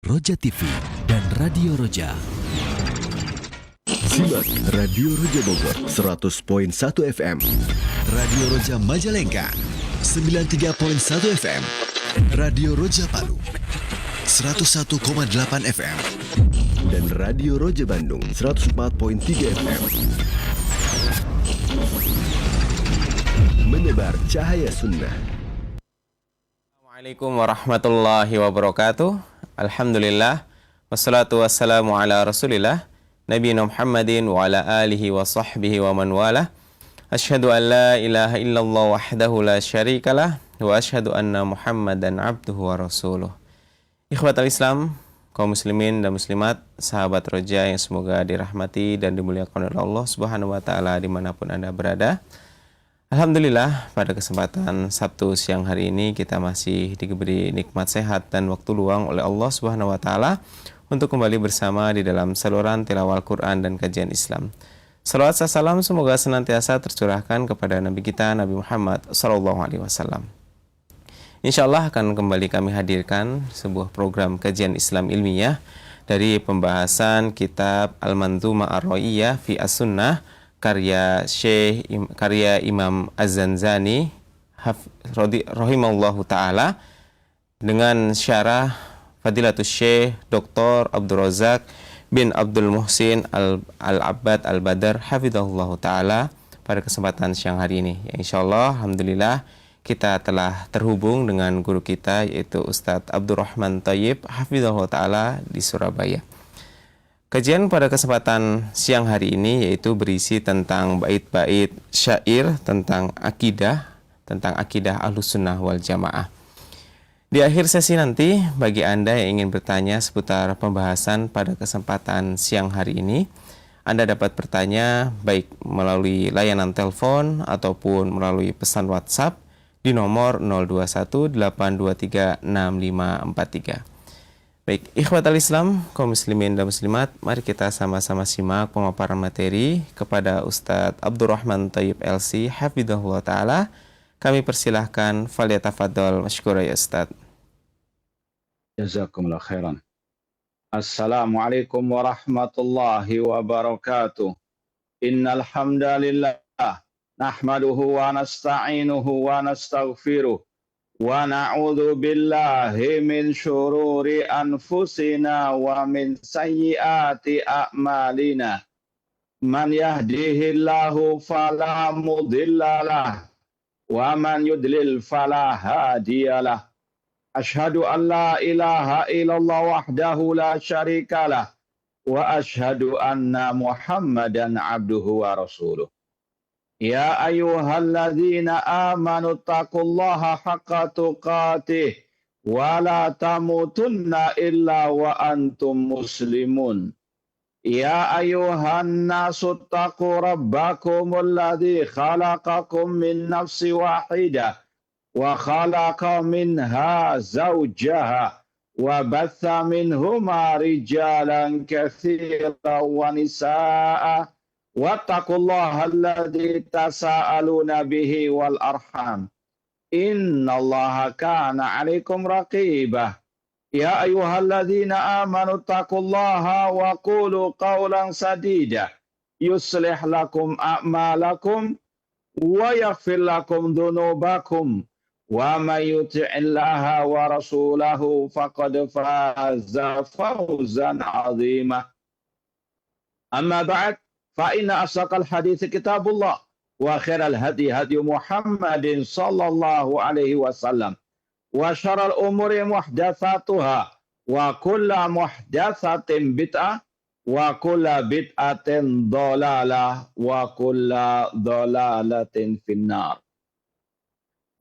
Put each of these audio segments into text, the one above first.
Roja TV dan Radio Roja. Simak Radio Roja Bogor 100.1 FM, Radio Roja Majalengka 93.1 FM, Radio Roja Palu 101,8 FM, dan Radio Roja Bandung 104.3 FM. Menebar cahaya sunnah. Assalamualaikum warahmatullahi wabarakatuh. Alhamdulillah, wassalatu wassalamu ala rasulillah, Nabi Muhammadin wa ala alihi wa sahbihi wa man wala. Asyhadu an la ilaha illallah wahdahu la syarikalah, wa asyhadu anna Muhammadan abduhu wa rasuluh. Ikhwatal Islam, kaum muslimin dan muslimat, sahabat Roja yang semoga dirahmati dan dimuliakan oleh Allah Subhanahu wa taala dimanapun Anda berada. Alhamdulillah, pada kesempatan Sabtu siang hari ini kita masih diberi nikmat sehat dan waktu luang oleh Allah Subhanahu wa taala untuk kembali bersama di dalam saluran tilawah Al-Qur'an dan kajian Islam. Salawat dan salam semoga senantiasa tercurahkan kepada Nabi kita Nabi Muhammad sallallahu alaihi wasallam. Insyaallah akan kembali kami hadirkan sebuah program kajian Islam ilmiah dari pembahasan kitab Al-Manzumah Ar-Ra'iyah fi As-Sunnah karya Imam Az-Zanzani rahimahullahu taala dengan syarah Fadilatus Syekh Dr. Abdul Razak bin Abdul Muhsin Al-Abbad Al-Badar hafizahullahu taala pada kesempatan siang hari ini. Insyaallah alhamdulillah kita telah terhubung dengan guru kita yaitu Ustadz Abdurrahman Thayyib hafizahullahu taala di Surabaya. Kajian pada kesempatan siang hari ini yaitu berisi tentang bait-bait syair tentang akidah Ahlus Sunnah wal Jamaah. Di akhir sesi nanti, bagi Anda yang ingin bertanya seputar pembahasan pada kesempatan siang hari ini, Anda dapat bertanya baik melalui layanan telepon ataupun melalui pesan WhatsApp di nomor 021 823 6543. Baik, ikhwatal Islam, kaum muslimin dan muslimat, mari kita sama-sama simak pemaparan materi kepada Ustadz Abdurrahman Thayyib LC hafizahullah taala. Kami persilahkan, falyatafaddal masykura ya Ustadz. Jazakumullah khairan. Assalamualaikum warahmatullahi wabarakatuh. Innal hamdalillah nahmaduhu wa nasta'inuhu wa nastaghfiruh. Wa na'udzu billahi min syururi anfusina wa min sayyiati a'malina. Man yahdihillahu fala mudhillalah wa man yudlil fala hadiyalah. Asyhadu an la ilaha illallah wahdahu la syarikalah wa asyhadu anna Muhammadan abduhu wa rasuluh. Ya ayyuhalladzina amanu taqullaha haqqa tuqatih wa la tamutunna illa wa antum muslimun. Ya ayyuhan nasu taqu rabbakumul ladzi khalaqakum min nafsin wahidah wa khalaqa minha zawjaha wa batha minhuma rijalan katsiran wa nisaa'a wattaqullaha alladzi tasaaluna bihi wal arham innallaha kana 'alaikum raqibah. Ya ayyuhalladzina amanu taqullaha wa qulu qawlan sadida yuslih lakum a'malakum wa yaghfir lakum dhunubakum wa may yuti'illaha wa rasulahu faqad faza fawzan 'azima. Amma ba'd, fa inna asdaqal hadits kitabullah wa khairal hadi hadi Muhammadin sallallahu alaihi wasallam wa syarrul umuri muhdatsatuha wa kullu muhdatsatin bid'ah wa kullu bid'atin dhalalah wa kullu dhalalatin finnar.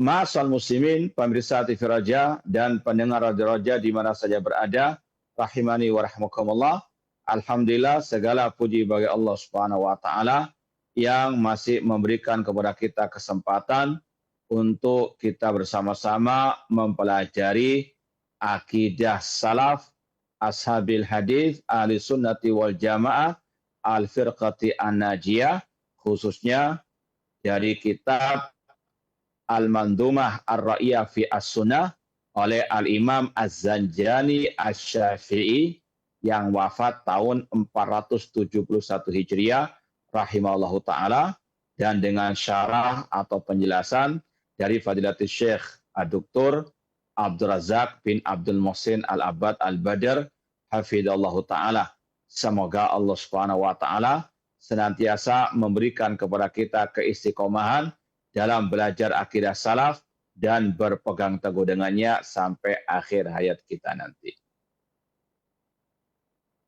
Ma'asal muslimin, pemirsa TV Roja dan pendengar Radio Roja di mana saja berada, rahimani wa rahmakumullah. Alhamdulillah, segala puji bagi Allah Subhanahu wa taala yang masih memberikan kepada kita kesempatan untuk kita bersama-sama mempelajari akidah salaf ashabil hadis ahli sunnati wal jamaah al firqati an-najiyah, khususnya dari kitab Al-Manzumah Ar-Ra'iyah fi As-Sunnah oleh Al-Imam Az-Zanjani Asy-Syafi'i yang wafat tahun 471 Hijriah rahimahullahu taala, dan dengan syarah atau penjelasan dari Fadilatul Syekh Dr. Abdul Razak bin Abdul Muhsin Al-Abbad Al-Badr hafidhallahu taala. Semoga Allah Subhanahu wa taala senantiasa memberikan kepada kita keistiqomahan dalam belajar akidah salaf dan berpegang teguh dengannya sampai akhir hayat kita nanti.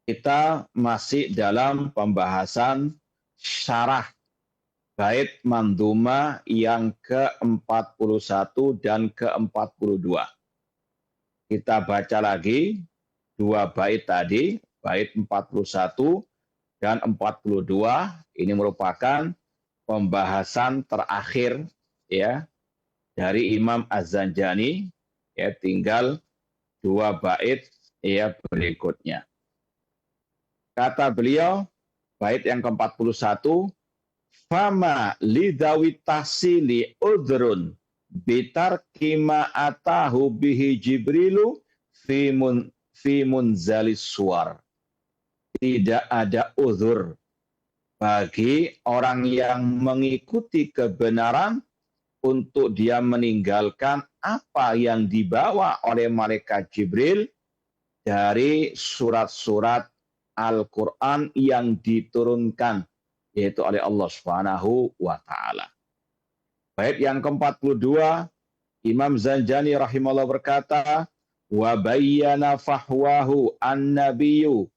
Kita masih dalam pembahasan syarah bait manduma yang ke-41 dan ke-42. Kita baca lagi dua bait tadi, bait 41 dan 42. Ini merupakan pembahasan terakhir ya dari Imam Az-Zanjani, ya, tinggal dua bait ya berikutnya. Kata beliau, bait yang ke-41, fama lidawi tahsili udrun bitarki ma atahu bihi Jibrilu fi munzalis suwar. Tidak ada uzur bagi orang yang mengikuti kebenaran untuk dia meninggalkan apa yang dibawa oleh malaikat Jibril dari surat-surat Al-Quran yang diturunkan, yaitu oleh Allah Subhanahu wa ta'ala. Bait yang ke-42, Imam Zanjani rahimahullah berkata, wa bayyana fahwahu an-nabiyyu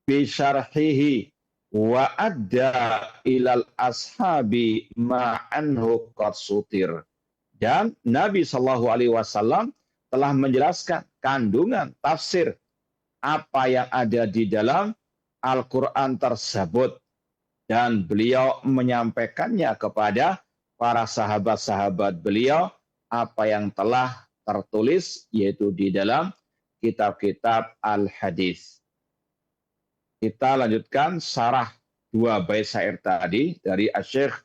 bi syarhihi wa adda ilal ashabi ma'anhu qad sutir. Dan Nabi sallallahu alaihi wasallam telah menjelaskan kandungan tafsir apa yang ada di dalam Al-Quran tersebut, dan beliau menyampaikannya kepada para sahabat-sahabat beliau apa yang telah tertulis, yaitu di dalam kitab-kitab al-hadis. Kita lanjutkan syarah dua bait syair tadi dari Syekh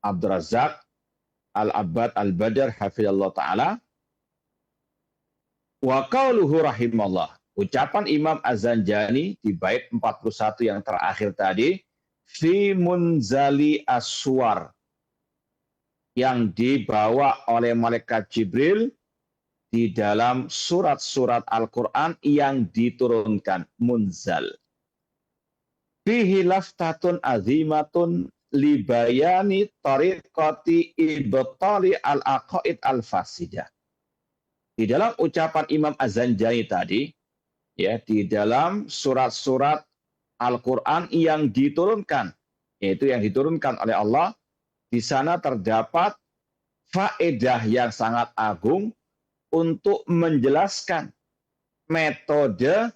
Abdul Razak Al-Abbad Al-Badr hafizallahu taala. Wa qauluhu rahimallah. Ucapan Imam Az-Zanjani di bait 41 yang terakhir tadi, fi munzali as-suwar, yang dibawa oleh malaikat Jibril di dalam surat-surat Al-Quran yang diturunkan, munzal. Fihi laftatun azimatun libayani tariqati ibtali al-aqaid al-fasidah. Di dalam ucapan Imam Az-Zanjani tadi, ya, di dalam surat-surat Al-Quran yang diturunkan, yaitu yang diturunkan oleh Allah, di sana terdapat faedah yang sangat agung untuk menjelaskan metode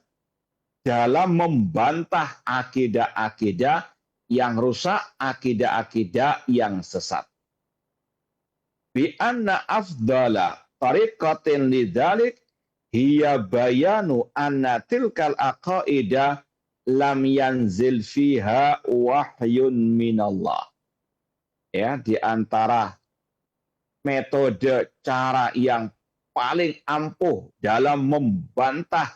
dalam membantah akidah-akidah yang rusak, akidah-akidah yang sesat. Bi anna afdala tariqatin lidzalik hiya bayanu anna tilkal aqaidah lam yanzil fiha wahyun minallah. Ya, di antara metode cara yang paling ampuh dalam membantah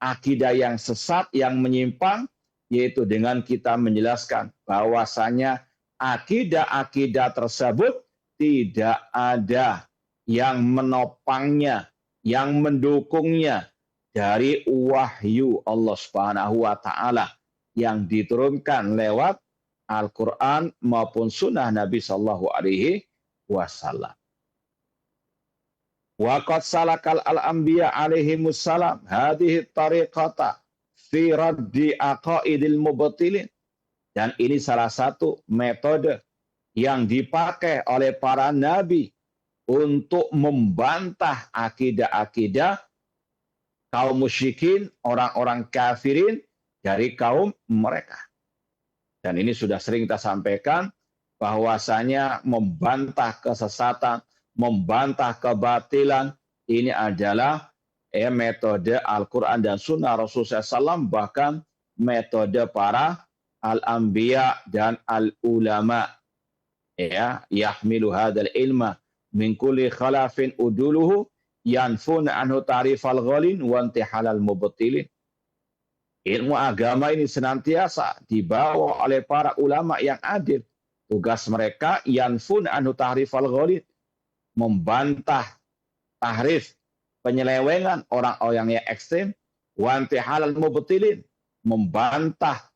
akidah yang sesat, yang menyimpang, yaitu dengan kita menjelaskan bahwasanya akidah-akidah tersebut tidak ada yang menopangnya, yang mendukungnya dari wahyu Allah Subhanahu wa taala yang diturunkan lewat Al-Qur'an maupun sunnah Nabi sallallahu alaihi wasallam. Wa qad salakal al-anbiya alaihimus salam hadhihi tariqata fi raddi aqaidil mubtilin. Dan ini salah satu metode yang dipakai oleh para nabi untuk membantah akidah-akidah kaum musyrikin, orang-orang kafirin dari kaum mereka. Dan ini sudah sering kita sampaikan bahwasanya membantah kesesatan, membantah kebatilan, ini adalah metode Al-Quran dan Sunnah Rasulullah SAW, bahkan metode para al-anbiya dan al-ulama. Ya, yahmilu hadal ilma min kulli khalafin uduluhu yanfuna anhu ta'rifal ghalin wa intihalal mubtilin. Ilmu agama ini senantiasa dibawa oleh para ulama yang adil. Tugas mereka yanfun anhu tahrifal ghalid, membantah tahrif, penyelewengan orang-orang yang ekstrem, wa intihalal mubtilin, membantah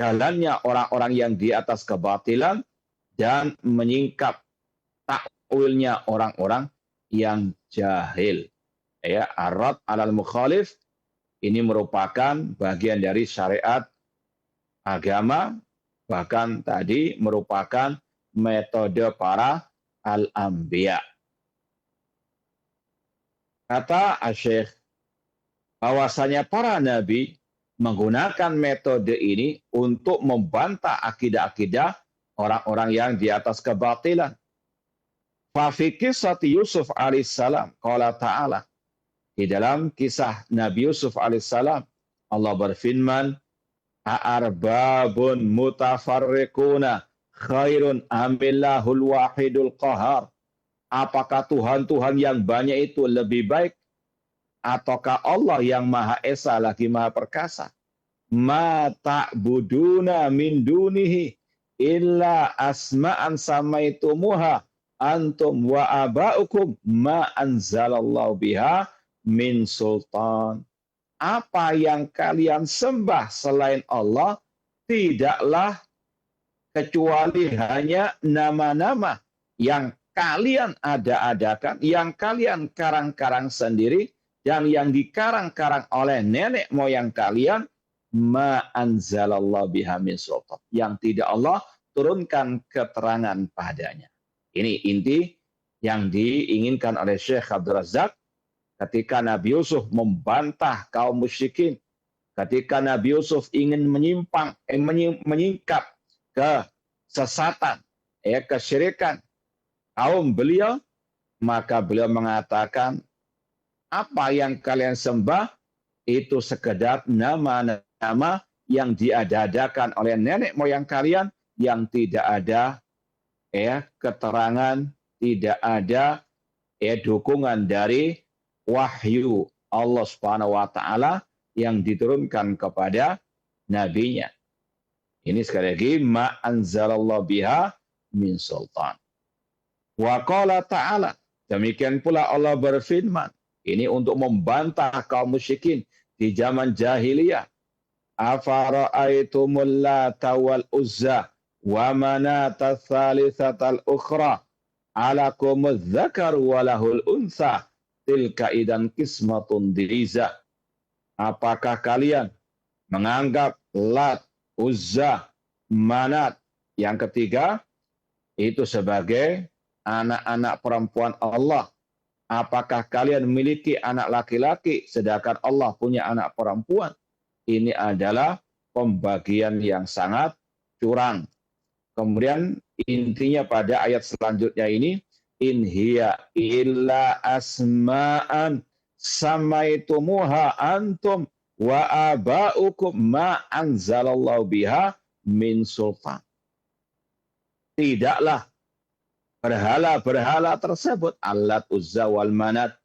jalannya orang-orang yang di atas kebatilan dan menyingkap takwilnya orang-orang yang jahil. Ya, arad alal mukhalif ini merupakan bagian dari syariat agama, bahkan tadi merupakan metode para al-anbiya. Kata Syekh, bahwasanya para nabi menggunakan metode ini untuk membantah akidah-akidah orang-orang yang di atas kebatilan. Fa fi qissati Yusuf alaihissalam qala ta'ala, di dalam kisah Nabi Yusuf alaihissalam, Allah berfirman, "A'arbabun mutafarriquna khairun amillahul wahidul qahar." Apakah Tuhan-Tuhan yang banyak itu lebih baik ataukah Allah yang Maha Esa lagi Maha Perkasa? Ma ta'buduna min dunihi illa asma'an samaitumuha antum wa aba'ukum ma anzalallahu biha min sultan. Apa yang kalian sembah selain Allah tidaklah kecuali hanya nama-nama yang kalian ada-adakan, yang kalian karang-karang sendiri, dan yang dikarang-karang oleh nenek moyang kalian, ma anzalallahu biha min sultan, yang tidak Allah turunkan keterangan padanya. Ini inti yang diinginkan oleh Syekh Abdul Razak ketika Nabi Yusuf membantah kaum musyrikin, ketika Nabi Yusuf ingin menyingkap kesesatan, kesyirikan kaum beliau, maka beliau mengatakan, apa yang kalian sembah itu sekedar nama-nama yang diada-adakan oleh nenek moyang kalian, yang tidak ada keterangan, tidak ada dukungan dari wahyu Allah Subhanahu wa taala yang diturunkan kepada nabinya. Ini sekali lagi ma anzalallahu biha min sultan. Wa qala ta'ala, demikian pula Allah berfirman, ini untuk membantah kaum musyrikin di zaman jahiliyah. Afara'aitumul Lata wal Uzza wa manata tsalitsatal ukhra alakumuz dzakar wa lahul unsa tilka idan qismatun diza. Apakah kalian menganggap Lat, Uzza, Manat yang ketiga itu sebagai anak-anak perempuan Allah? Apakah kalian memiliki anak laki-laki sedangkan Allah punya anak perempuan? Ini adalah pembagian yang sangat curang. Kemudian intinya pada ayat selanjutnya ini, in hiya illa asma'an samaitumuha antum wa aba'ukum ma anzalallahu biha min sultan. Tidaklah berhala-berhala tersebut, Allat, Uzza, wal Manat,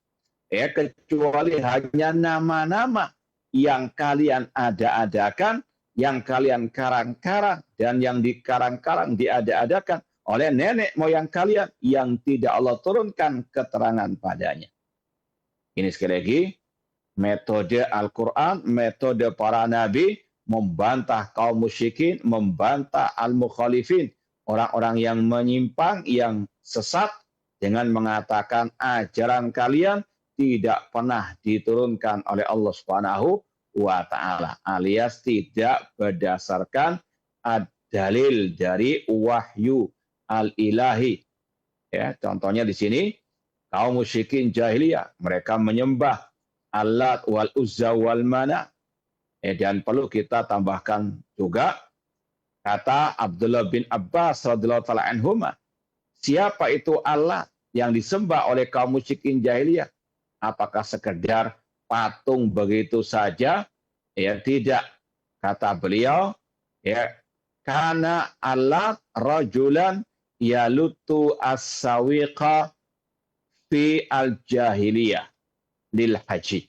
kecuali hanya nama-nama yang kalian ada-adakan, yang kalian karang-karang, dan yang dikarang-karang diada-adakan oleh nenek moyang kalian yang tidak Allah turunkan keterangan padanya. Ini sekali lagi metode Al-Quran, metode para nabi membantah kaum musyrikin, membantah al-mukhalifin, orang-orang yang menyimpang, yang sesat, dengan mengatakan ajaran kalian tidak pernah diturunkan oleh Allah Subhanahu wa taala, alias tidak berdasarkan dalil dari wahyu al-ilahi. Contohnya di sini kaum musyrikin jahiliyah, mereka menyembah Allat wal Uzza wal Manat. Dan perlu kita tambahkan juga kata Abdullah bin Abbas radhiyallahu taala anhuma, siapa itu Allah yang disembah oleh kaum musyrikin jahiliyah? Apakah sekedar patung begitu saja? Tidak. Kata beliau, karena Allah rajulan yalutu as-sawiqa fi al-jahiliyah lil haji.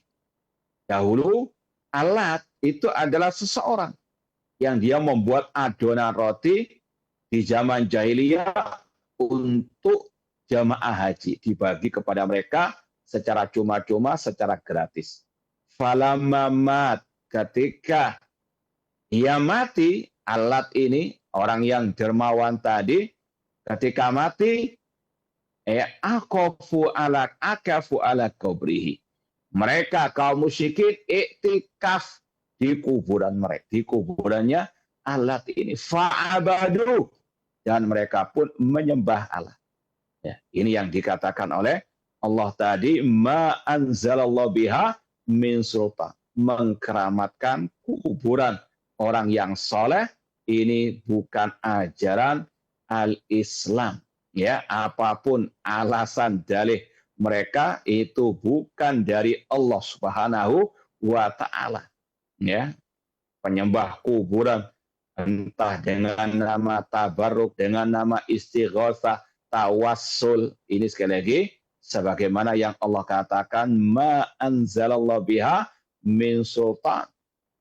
Dahulu alat itu adalah seseorang yang dia membuat adonan roti di zaman jahiliyah untuk jamaah haji, dibagi kepada mereka secara cuma-cuma, secara gratis. Falamamat, ketika ia mati, alat ini, orang yang dermawan tadi, ketika mati, akafu ala kubrihi. Mereka kaum musyrikin iktikaf di kuburan mereka, di kuburannya alat ini. Fa'abadu, dan mereka pun menyembah Allah. Ya, ini yang dikatakan oleh Allah tadi, ma anzalallahu biha min sultan, mengkeramatkan kuburan orang yang soleh. Ini bukan ajaran al-Islam. Ya, apapun alasan dalih mereka, itu bukan dari Allah Subhanahu wa Ta'ala. Ya, penyembah kuburan, entah dengan nama tabarruk, dengan nama istighatsah, tawassul, ini sekali lagi sebagaimana yang Allah katakan, ma anzalallahu biha min sultan.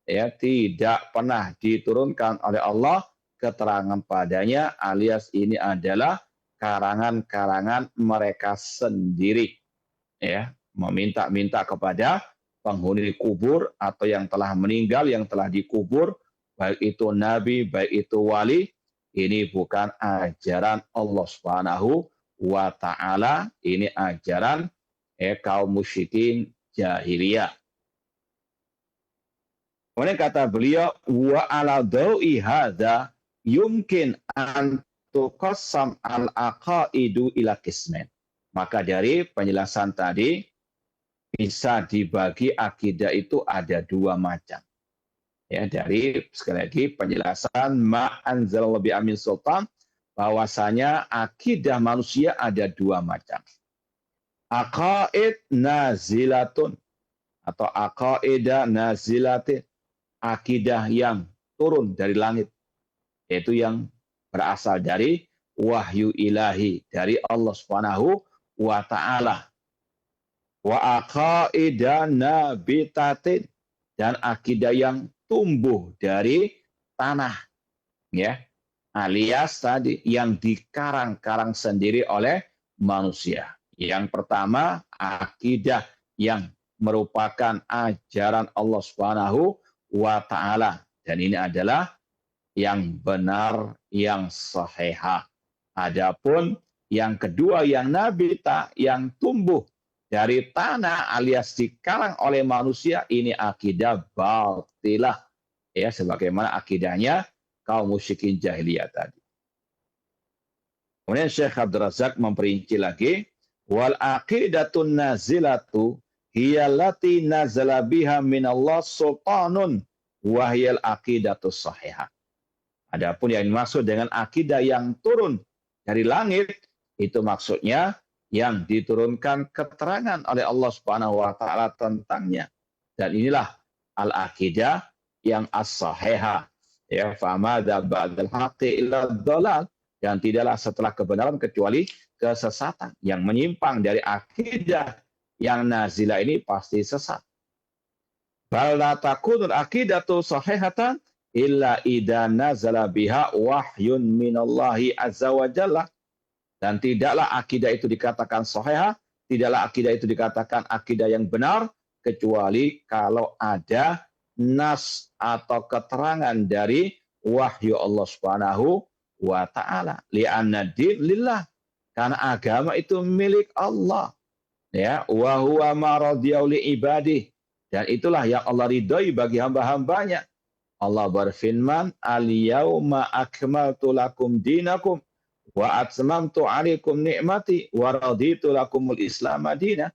Ya, tidak pernah diturunkan oleh Allah keterangan padanya, alias ini adalah karangan-karangan mereka sendiri. Ya, meminta-minta kepada penghuni kubur atau yang telah meninggal, yang telah dikubur, baik itu nabi, baik itu wali, ini bukan ajaran Allah Subhanahu wa Ta'ala, ini ajaran kaum musyrikin jahiliyah. Kemudian kata beliau, wa ala dawi hadza yumkin an tuqassam al-aqaidu ila qismain. Maka dari penjelasan tadi bisa dibagi akidah itu ada dua macam. Ya, dari sekali lagi penjelasan ma anzalallahu biha min sultan, bahwasanya akidah manusia ada dua macam. Aqaid nazilatun atau aqaidah nazilatin, akidah yang turun dari langit, yaitu yang berasal dari wahyu ilahi dari Allah Subhanahu wa Ta'ala. Wa aqaidah nabitatin, dan akidah yang tumbuh dari tanah, ya, alias tadi yang dikarang-karang sendiri oleh manusia. Yang pertama, akidah yang merupakan ajaran Allah Subhanahu wa Ta'ala, dan ini adalah yang benar, yang sahihah. Adapun yang kedua, yang nabita, yang tumbuh dari tanah alias dikarang oleh manusia, ini akidah batilah, ya, sebagaimana akidahnya kaum musyrikin jahiliyah tadi. Kemudian Syekh Abdul Razak memperinci lagi, wal aqidatun nazilatu hiya allati nazala biha minallah sultanun wa hiyal aqidatus sahihah. Adapun yang dimaksud dengan akidah yang turun dari langit, itu maksudnya yang diturunkan keterangan oleh Allah Subhanahu wa Ta'ala tentangnya. Dan inilah al-aqidah yang as-sahihah. Ya, famadza ba'dal haqqi illa dhalal, dan tidaklah setelah kebenaran kecuali kesesatan. Yang menyimpang dari akidah yang nazilah ini pasti sesat. Bal la takunul aqidatu sahihatan illa idza nazala biha wahyun minallahi azza wa jalla. Dan tidaklah akidah itu dikatakan sahihah, tidaklah akidah itu dikatakan akidah yang benar, kecuali kalau ada nas atau keterangan dari wahyu Allah Subhanahu wa Ta'ala. Li'anna din lillah, karena agama itu milik Allah. Ya, wa huwa ma radiya li ibadih, dan itulah yang Allah ridhoi bagi hamba-hambanya. Allah berfirman, al-yauma akmaltu lakum dinakum wa atmamtu 'alaikum ni'mati wa raditu lakumul Islam madina.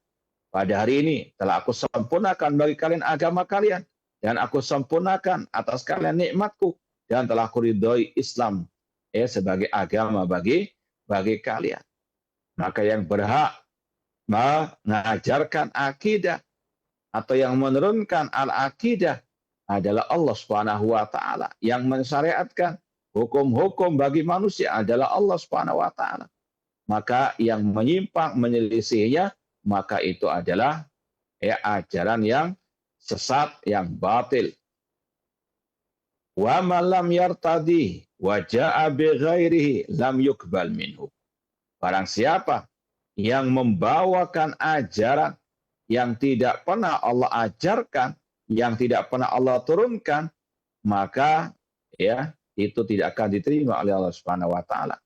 Pada hari ini telah aku sempurnakan bagi kalian agama kalian, dan aku sempurnakan atas kalian nikmatku, dan telah aku ridhoi Islam sebagai agama bagi kalian. Maka yang berhak mengajarkan akidah atau yang menurunkan al-akidah adalah Allah Subhanahu wa Ta'ala. Yang mensyariatkan hukum-hukum bagi manusia adalah Allah Subhanahu wa Ta'ala. maka yang menyimpang menyelisihinya, maka itu adalah ajaran yang sesat, yang batil. Wa man lam yartadi wa jaa'a bi ghairihi lam yuqbal minhu. Barang siapa yang membawakan ajaran yang tidak pernah Allah ajarkan, yang tidak pernah Allah turunkan, maka itu tidak akan diterima oleh Allah Subhanahu wa taala.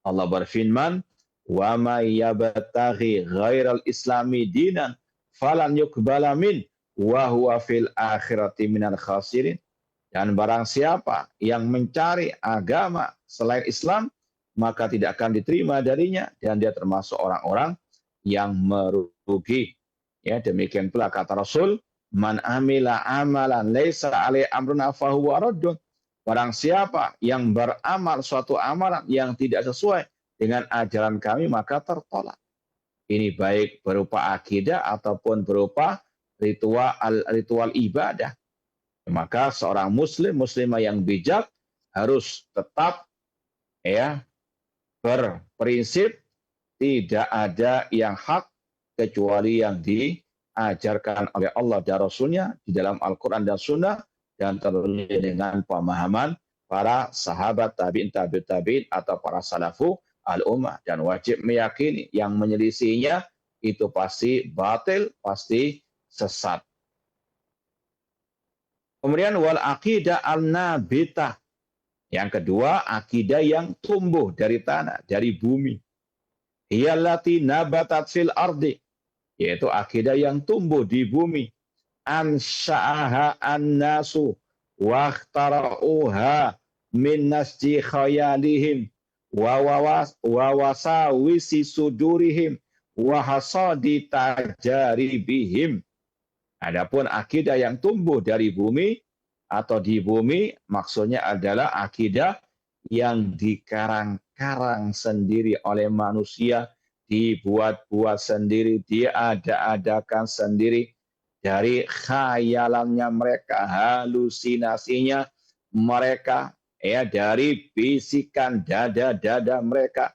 Allah berfirman, "Wa may yabtaghi ghairal islami dinan falan yuqbala min wa huwa fil akhirati minal khasirin." Dan barang siapa yang mencari agama selain Islam, maka tidak akan diterima darinya dan dia termasuk orang-orang yang merugi. Ya, demikian pula kata Rasul, "Man amila amalan laisa alaihi amruna fahuwa raddun." Barang siapa yang beramal suatu amalan yang tidak sesuai dengan ajaran kami, maka tertolak. Ini baik berupa akidah ataupun berupa ritual ibadah. Maka seorang muslimah yang bijak harus tetap berprinsip tidak ada yang hak kecuali yang diajarkan oleh Allah dan Rasulnya di dalam Al-Quran dan Sunnah, dan tentunya dengan pemahaman para sahabat tabi'in atau para salafu al-ummah, dan wajib meyakini yang menyelisihinya itu pasti batil, pasti sesat. Kemudian wal aqidah al-nabitah. Yang kedua, akidah yang tumbuh dari tanah, dari bumi. Hiyallati nabatat fil ardi. Yaitu akidah yang tumbuh di bumi. Ansha'aha an-nasu wa ikhtara'uha min nasji khayalihim wa wasawisi sudurihim wa hasadi tajaribihim. Adapun akidah yang tumbuh dari bumi atau di bumi, maksudnya adalah akidah yang dikarang-karang sendiri oleh manusia, dibuat-buat sendiri, diada-adakan sendiri dari khayalannya mereka, halusinasinya mereka, dari bisikan dada-dada mereka,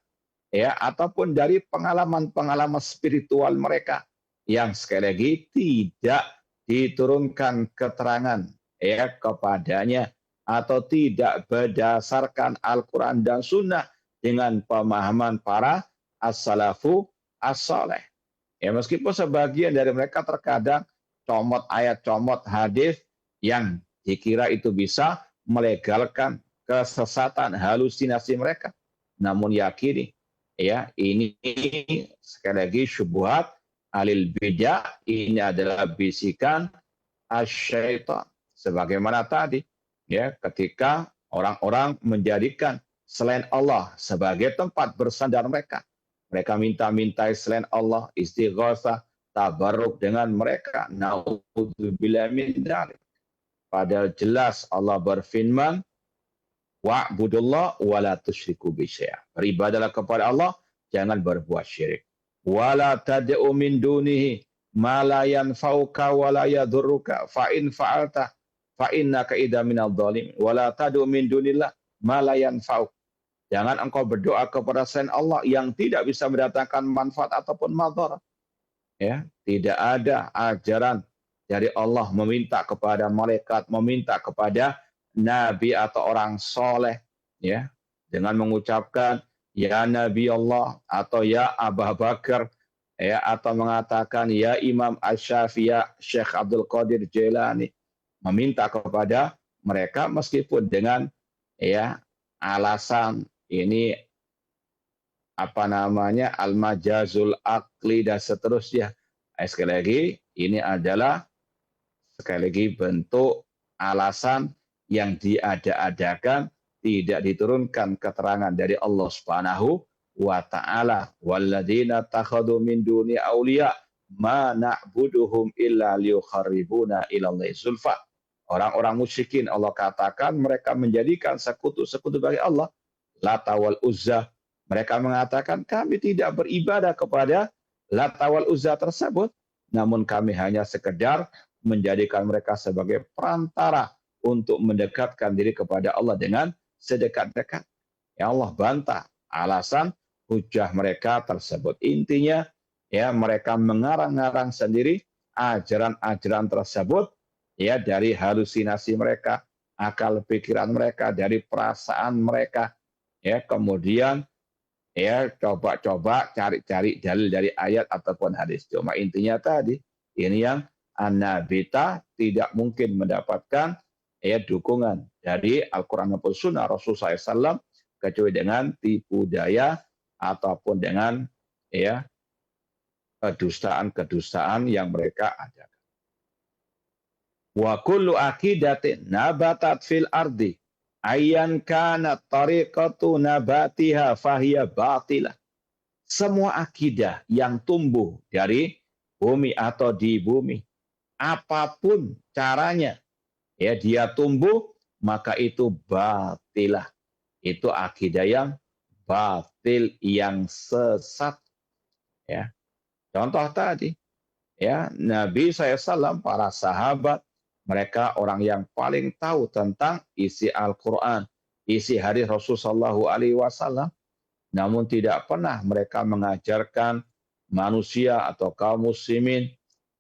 ataupun dari pengalaman-pengalaman spiritual mereka, yang sekali lagi tidak diturunkan keterangan kepadanya atau tidak berdasarkan Al-Quran dan Sunnah dengan pemahaman para as-salafu as-saleh. Meskipun sebagian dari mereka terkadang comot ayat, comot hadis yang dikira itu bisa melegalkan kesesatan, halusinasi mereka. Namun yakini, ini sekali lagi syubhat alil bidah, ini adalah bisikan asyaitan. Sebagaimana tadi, ketika orang-orang menjadikan selain Allah sebagai tempat bersandar mereka. Mereka minta-mintai selain Allah, istighatsah, tabarruk dengan mereka. Na'udzubillah min dzalik. Padahal jelas Allah berfirman, wa'budullah wa la tusyriku bi syai'. Beribadalah kepada Allah, jangan berbuat syirik. Wala tad'u min dunihi ma la yanfa'uka wa la yadhurruka fa in fa'alta fa innaka idza minadh dhalimin. Wala tad'u min dunillah ma la yanfa'uk. Jangan engkau berdoa kepada selain Allah yang tidak bisa mendatangkan manfaat ataupun madarat. Tidak ada ajaran dari Allah meminta kepada malaikat, meminta kepada nabi atau orang soleh, dengan mengucapkan ya Nabi Allah atau ya Abu Bakar, atau mengatakan ya Imam Asy-Syafi'i, Syekh Abdul Qadir Jailani, meminta kepada mereka meskipun dengan alasan ini al-majazul aqli dan seterusnya. Sekali lagi ini adalah bentuk alasan yang diada-adakan, tidak diturunkan keterangan dari Allah Subhanahu wa taala. Walladzina takhadhu min duni auliya ma na'buduhum illa liyukharribuna ila Allahi zulfa. Orang-orang musyrikin Allah katakan mereka menjadikan sekutu-sekutu bagi Allah, Lata wal Uzza. Mereka mengatakan kami tidak beribadah kepada Lata wal Uzza tersebut, namun kami hanya sekedar menjadikan mereka sebagai perantara untuk mendekatkan diri kepada Allah dengan sedekat-dekat. Ya Allah bantah alasan hujah mereka tersebut. Intinya ya mereka mengarang-arang sendiri ajaran-ajaran tersebut ya dari halusinasi mereka, akal pikiran mereka, dari perasaan mereka. Ya, kemudian ya coba-coba cari-cari dalil dari ayat ataupun hadis. Cuma intinya tadi ini yang an-nabita tidak mungkin mendapatkan ya dukungan dari Al-Quran maupun Sunnah Rasulullah SAW kecuali dengan tipu daya ataupun dengan ya kedustaan-kedustaan yang mereka adakan. Wa kullu aqidatin nabatat fil ardi ayyan kana tariqatu nabatiha fahiya batilah. Semua akidah yang tumbuh dari bumi atau di bumi, apapun caranya, ya dia tumbuh, maka itu batilah. Itu akidah yang batil, yang sesat. Ya. Contoh tadi, ya Nabi SAW, para sahabat, mereka orang yang paling tahu tentang isi Al-Quran, isi hadis Rasulullah SAW. Namun tidak pernah mereka mengajarkan manusia atau kaum muslimin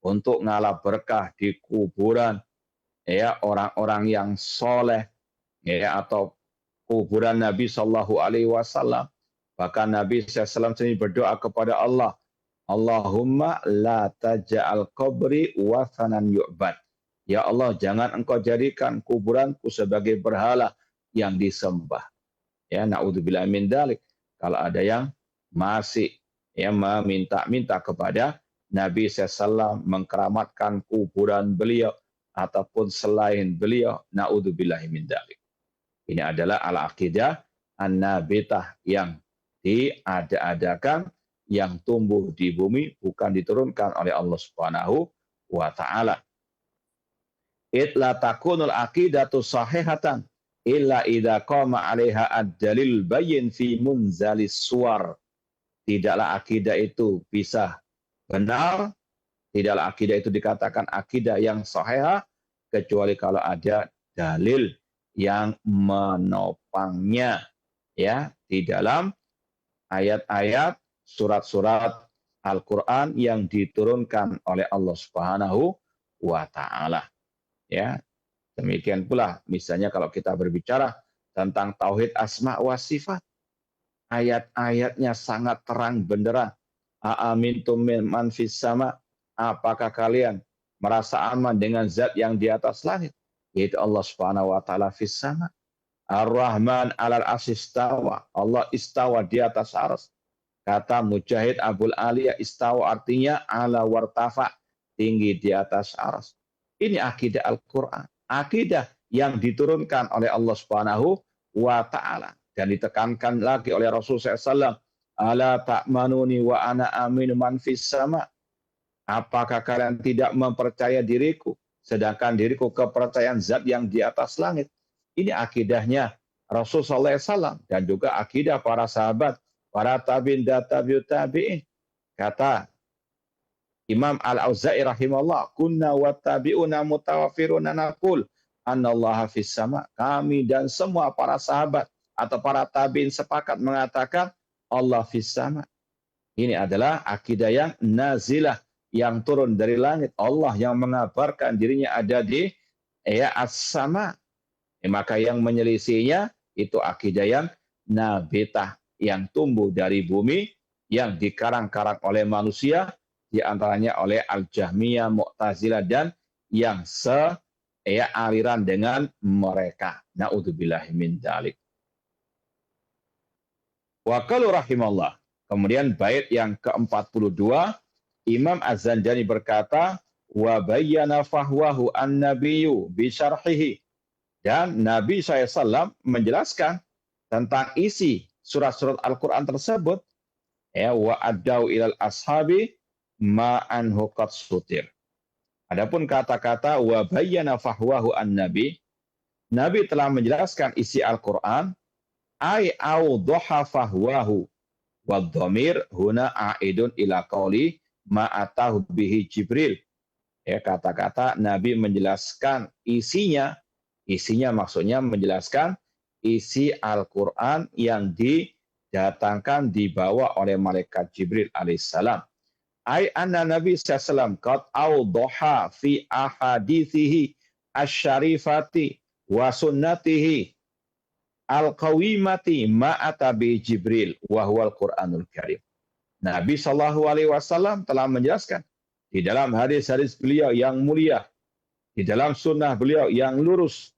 untuk ngalah berkah di kuburan, ya orang-orang yang soleh, ya atau kuburan Nabi SAW. Bahkan Nabi SAW sendiri berdoa kepada Allah, Allahumma la taj'al qabri wathanan yu'bad. Ya Allah, jangan engkau jadikan kuburanku sebagai berhala yang disembah. Ya, naudzubillah min dzalik. Kalau ada yang masih ya meminta-minta kepada Nabi SAW mengkeramatkan kuburan beliau ataupun selain beliau, naudzubillah min dzalik. Ini adalah al-aqidah an-nabitah yang diada-adakan, yang tumbuh di bumi, bukan diturunkan oleh Allah Subhanahu wa taala. Itla takunul aqidatu sahihatan illa idza qama 'alaiha ad-dalil bayyin fi munzalis suwar. Tidaklah akidah itu bisa benar, tidaklah akidah itu dikatakan akidah yang sahihah kecuali kalau ada dalil yang menopangnya, ya, di dalam ayat-ayat surat-surat Al-Qur'an yang diturunkan oleh Allah Subhanahu wa taala. Ya, demikian pula misalnya kalau kita berbicara tentang tauhid asma wa sifat, ayat-ayatnya sangat terang benderang. Aamintum man fis sama, apakah kalian merasa aman dengan zat yang di atas langit, yaitu Allah Subhanahu wa taala fis sama. Ar-Rahman 'alal arsy istawa, Allah istawa di atas arsy. Kata Mujahid Abul Aliyah, istawa artinya ala wartafa, tinggi di atas arsy. Ini akidah Al-Quran, akidah yang diturunkan oleh Allah Subhanahu wa taala dan ditekankan lagi oleh Rasulullah SAW. Ala ta'manuni wa ana aminu man fis sama. Apakah kalian tidak mempercaya diriku, sedangkan diriku kepercayaan zat yang di atas langit? Ini akidahnya Rasulullah SAW dan juga akidah para sahabat, para tabi'in dan tabi'ut tabi'in. Kata Imam Al-Auza'i rahimahullah, kunna wattabi'una mutawafiruna naqul annallaha fis sama. Kami dan semua para sahabat atau para tabi'in sepakat mengatakan Allah fis sama. Ini adalah akidah yang nazilah, yang turun dari langit. Allah yang mengabarkan dirinya ada di as-sama. Maka yang menyelisihinya itu akidah yang nabitah, yang tumbuh dari bumi, yang dikarang-karang oleh manusia, di antaranya oleh Al-Jahmiyah, Mu'tazilah, dan yang aliran dengan mereka. Na'udzubillahi min dzalik. Wa qalu rahimallah. Kemudian bait yang ke-42, Imam Az-Zanjani berkata, wa bayyana fahwahu an-nabiyyu bi syarhihi. Dan Nabi SAW menjelaskan tentang isi surat-surat Al-Quran tersebut. Ya, wa addau ilal ashabi ma'anhu qad sutir. Adapun kata-kata wa bayyana fahwahu an-nabi, Nabi telah menjelaskan isi Al-Quran, ay awdaha fahwahu wa dhamir huna a'idun ila qauli ma'atahu bihi Jibril. Ya, kata-kata Nabi menjelaskan isinya maksudnya menjelaskan isi Al-Quran yang didatangkan dibawa oleh malaikat Jibril alaihissalam. Ai anna Nabi sallallahu qad awdaha fi ahadithihi asy-syarifati wa sunnatihi al-qawimati ma'ata bi Jibril wa huwal Qur'anul Karim. Nabi sallallahu alaihi wasallam telah menjelaskan di dalam hadis-hadis beliau yang mulia, di dalam sunnah beliau yang lurus,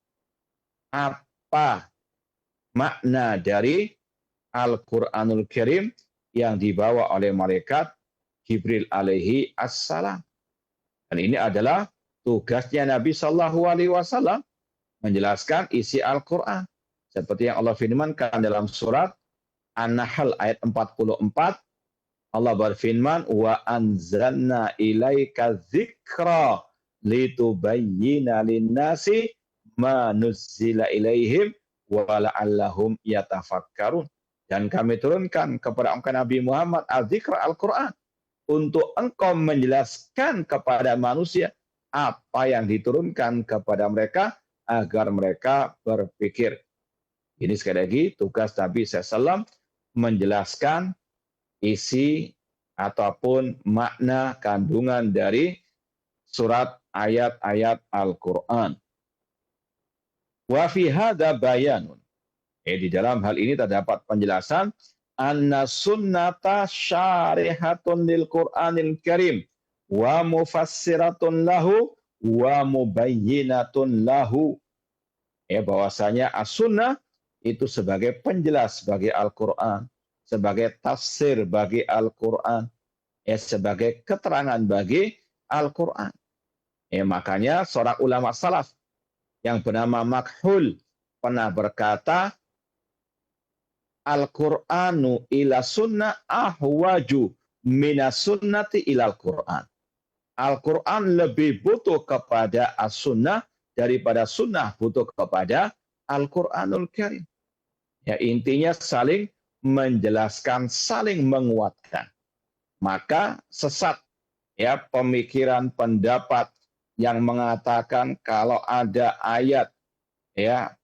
apa makna dari Al-Qur'anul Karim yang dibawa oleh malaikat Jibril alaihi assalam. Dan ini adalah tugasnya Nabi sallallahu alaihi wasallam menjelaskan isi Al-Qur'an. Seperti yang Allah firmankan dalam surat An-Nahl ayat 44, Allah berfirman, wa anzalna ilaika dzikra litubayyina lin-nasi ma nuzzila ilaihim wa la'allahum yatafakkarun. Dan kami turunkan kepada engkau Nabi Muhammad al-dzikra Al-Qur'an untuk engkau menjelaskan kepada manusia apa yang diturunkan kepada mereka agar mereka berpikir. Ini sekali lagi tugas Nabi SAW menjelaskan isi ataupun makna kandungan dari surat ayat-ayat Al-Quran. Wa fi hadza bayanun. Di dalam hal ini terdapat penjelasan anna sunnata syarihatun lil Qur'anil Karim wa mufassiratun lahu wa mubayyinatun lahu. Bahwasanya as-sunnah itu sebagai penjelas bagi Al-Qur'an, sebagai tafsir bagi Al-Qur'an, sebagai keterangan bagi Al-Qur'an. Makanya seorang ulama salaf yang bernama Makhul pernah berkata, Al-Qur'anu ila sunnah ahwaju minas sunnati ilal Qur'an. Al-Qur'an lebih butuh kepada as-sunnah daripada sunnah butuh kepada Al-Qur'anul Karim. Intinya saling menjelaskan, saling menguatkan. Maka sesat pemikiran pendapat yang mengatakan kalau ada ayat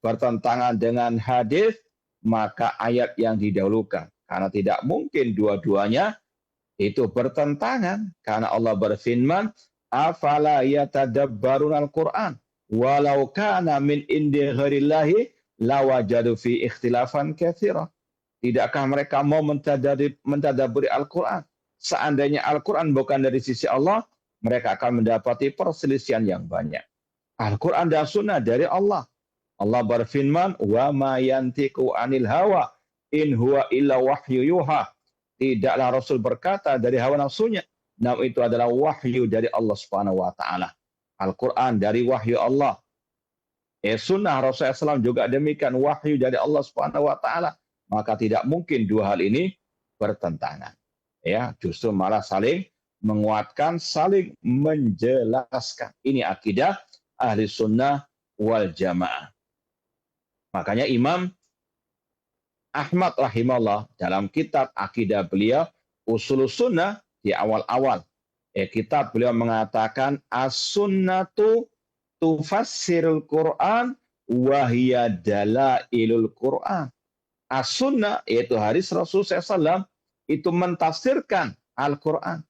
bertentangan dengan hadis, maka ayat yang didahulukan. Karena tidak mungkin dua-duanya itu bertentangan. Karena Allah berfirman, afala yatadabbarunal Qur'an walau kana min indi ghairillahi lawajadu fi ikhtilafan katsira. Tidakkah mereka mau mentadabburi Al-Qur'an? Seandainya Al-Qur'an bukan dari sisi Allah, mereka akan mendapati perselisihan yang banyak. Al-Qur'an dan sunnah dari Allah. Allah berfirman, wa ma yantiqu anil hawa in huwa illa wahyu yuha. Tidaklah Rasul berkata dari hawa nafsunya, namun itu adalah wahyu dari Allah Subhanahu wa taala. Al-Qur'an dari wahyu Allah. Sunnah Rasulullah SAW juga demikian, wahyu dari Allah Subhanahu wa taala. Maka tidak mungkin dua hal ini bertentangan. Justru malah saling menguatkan, saling menjelaskan. Ini akidah ahli sunnah wal jamaah. Makanya Imam Ahmad rahimahullah dalam kitab akidah beliau Ushulus Sunnah di awal-awal kitab beliau mengatakan as-sunnatu tufassirul Qur'an wa hiya dalailul Qur'an. As-sunnah yaitu hadis Rasul SAW itu mentafsirkan Al-Qur'an,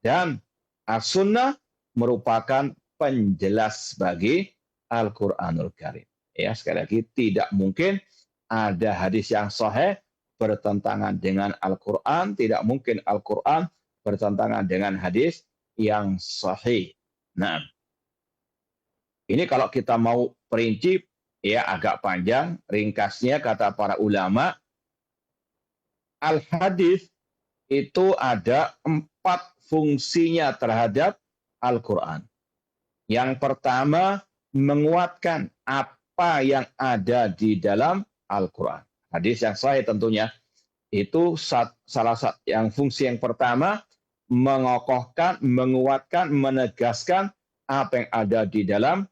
dan as-sunnah merupakan penjelas bagi Al-Qur'anul Karim. Sekali lagi tidak mungkin ada hadis yang sahih bertentangan dengan Al-Qur'an, tidak mungkin Al-Qur'an bertentangan dengan hadis yang sahih. Nah, ini kalau kita mau perinci agak panjang, ringkasnya kata para ulama, al-hadis itu ada 4 fungsinya terhadap Al-Qur'an. Yang pertama, menguatkan apa yang ada di dalam Al-Quran. Hadis yang sahih tentunya. Itu salah satu yang fungsi yang pertama, mengokohkan, menguatkan, menegaskan apa yang ada di dalam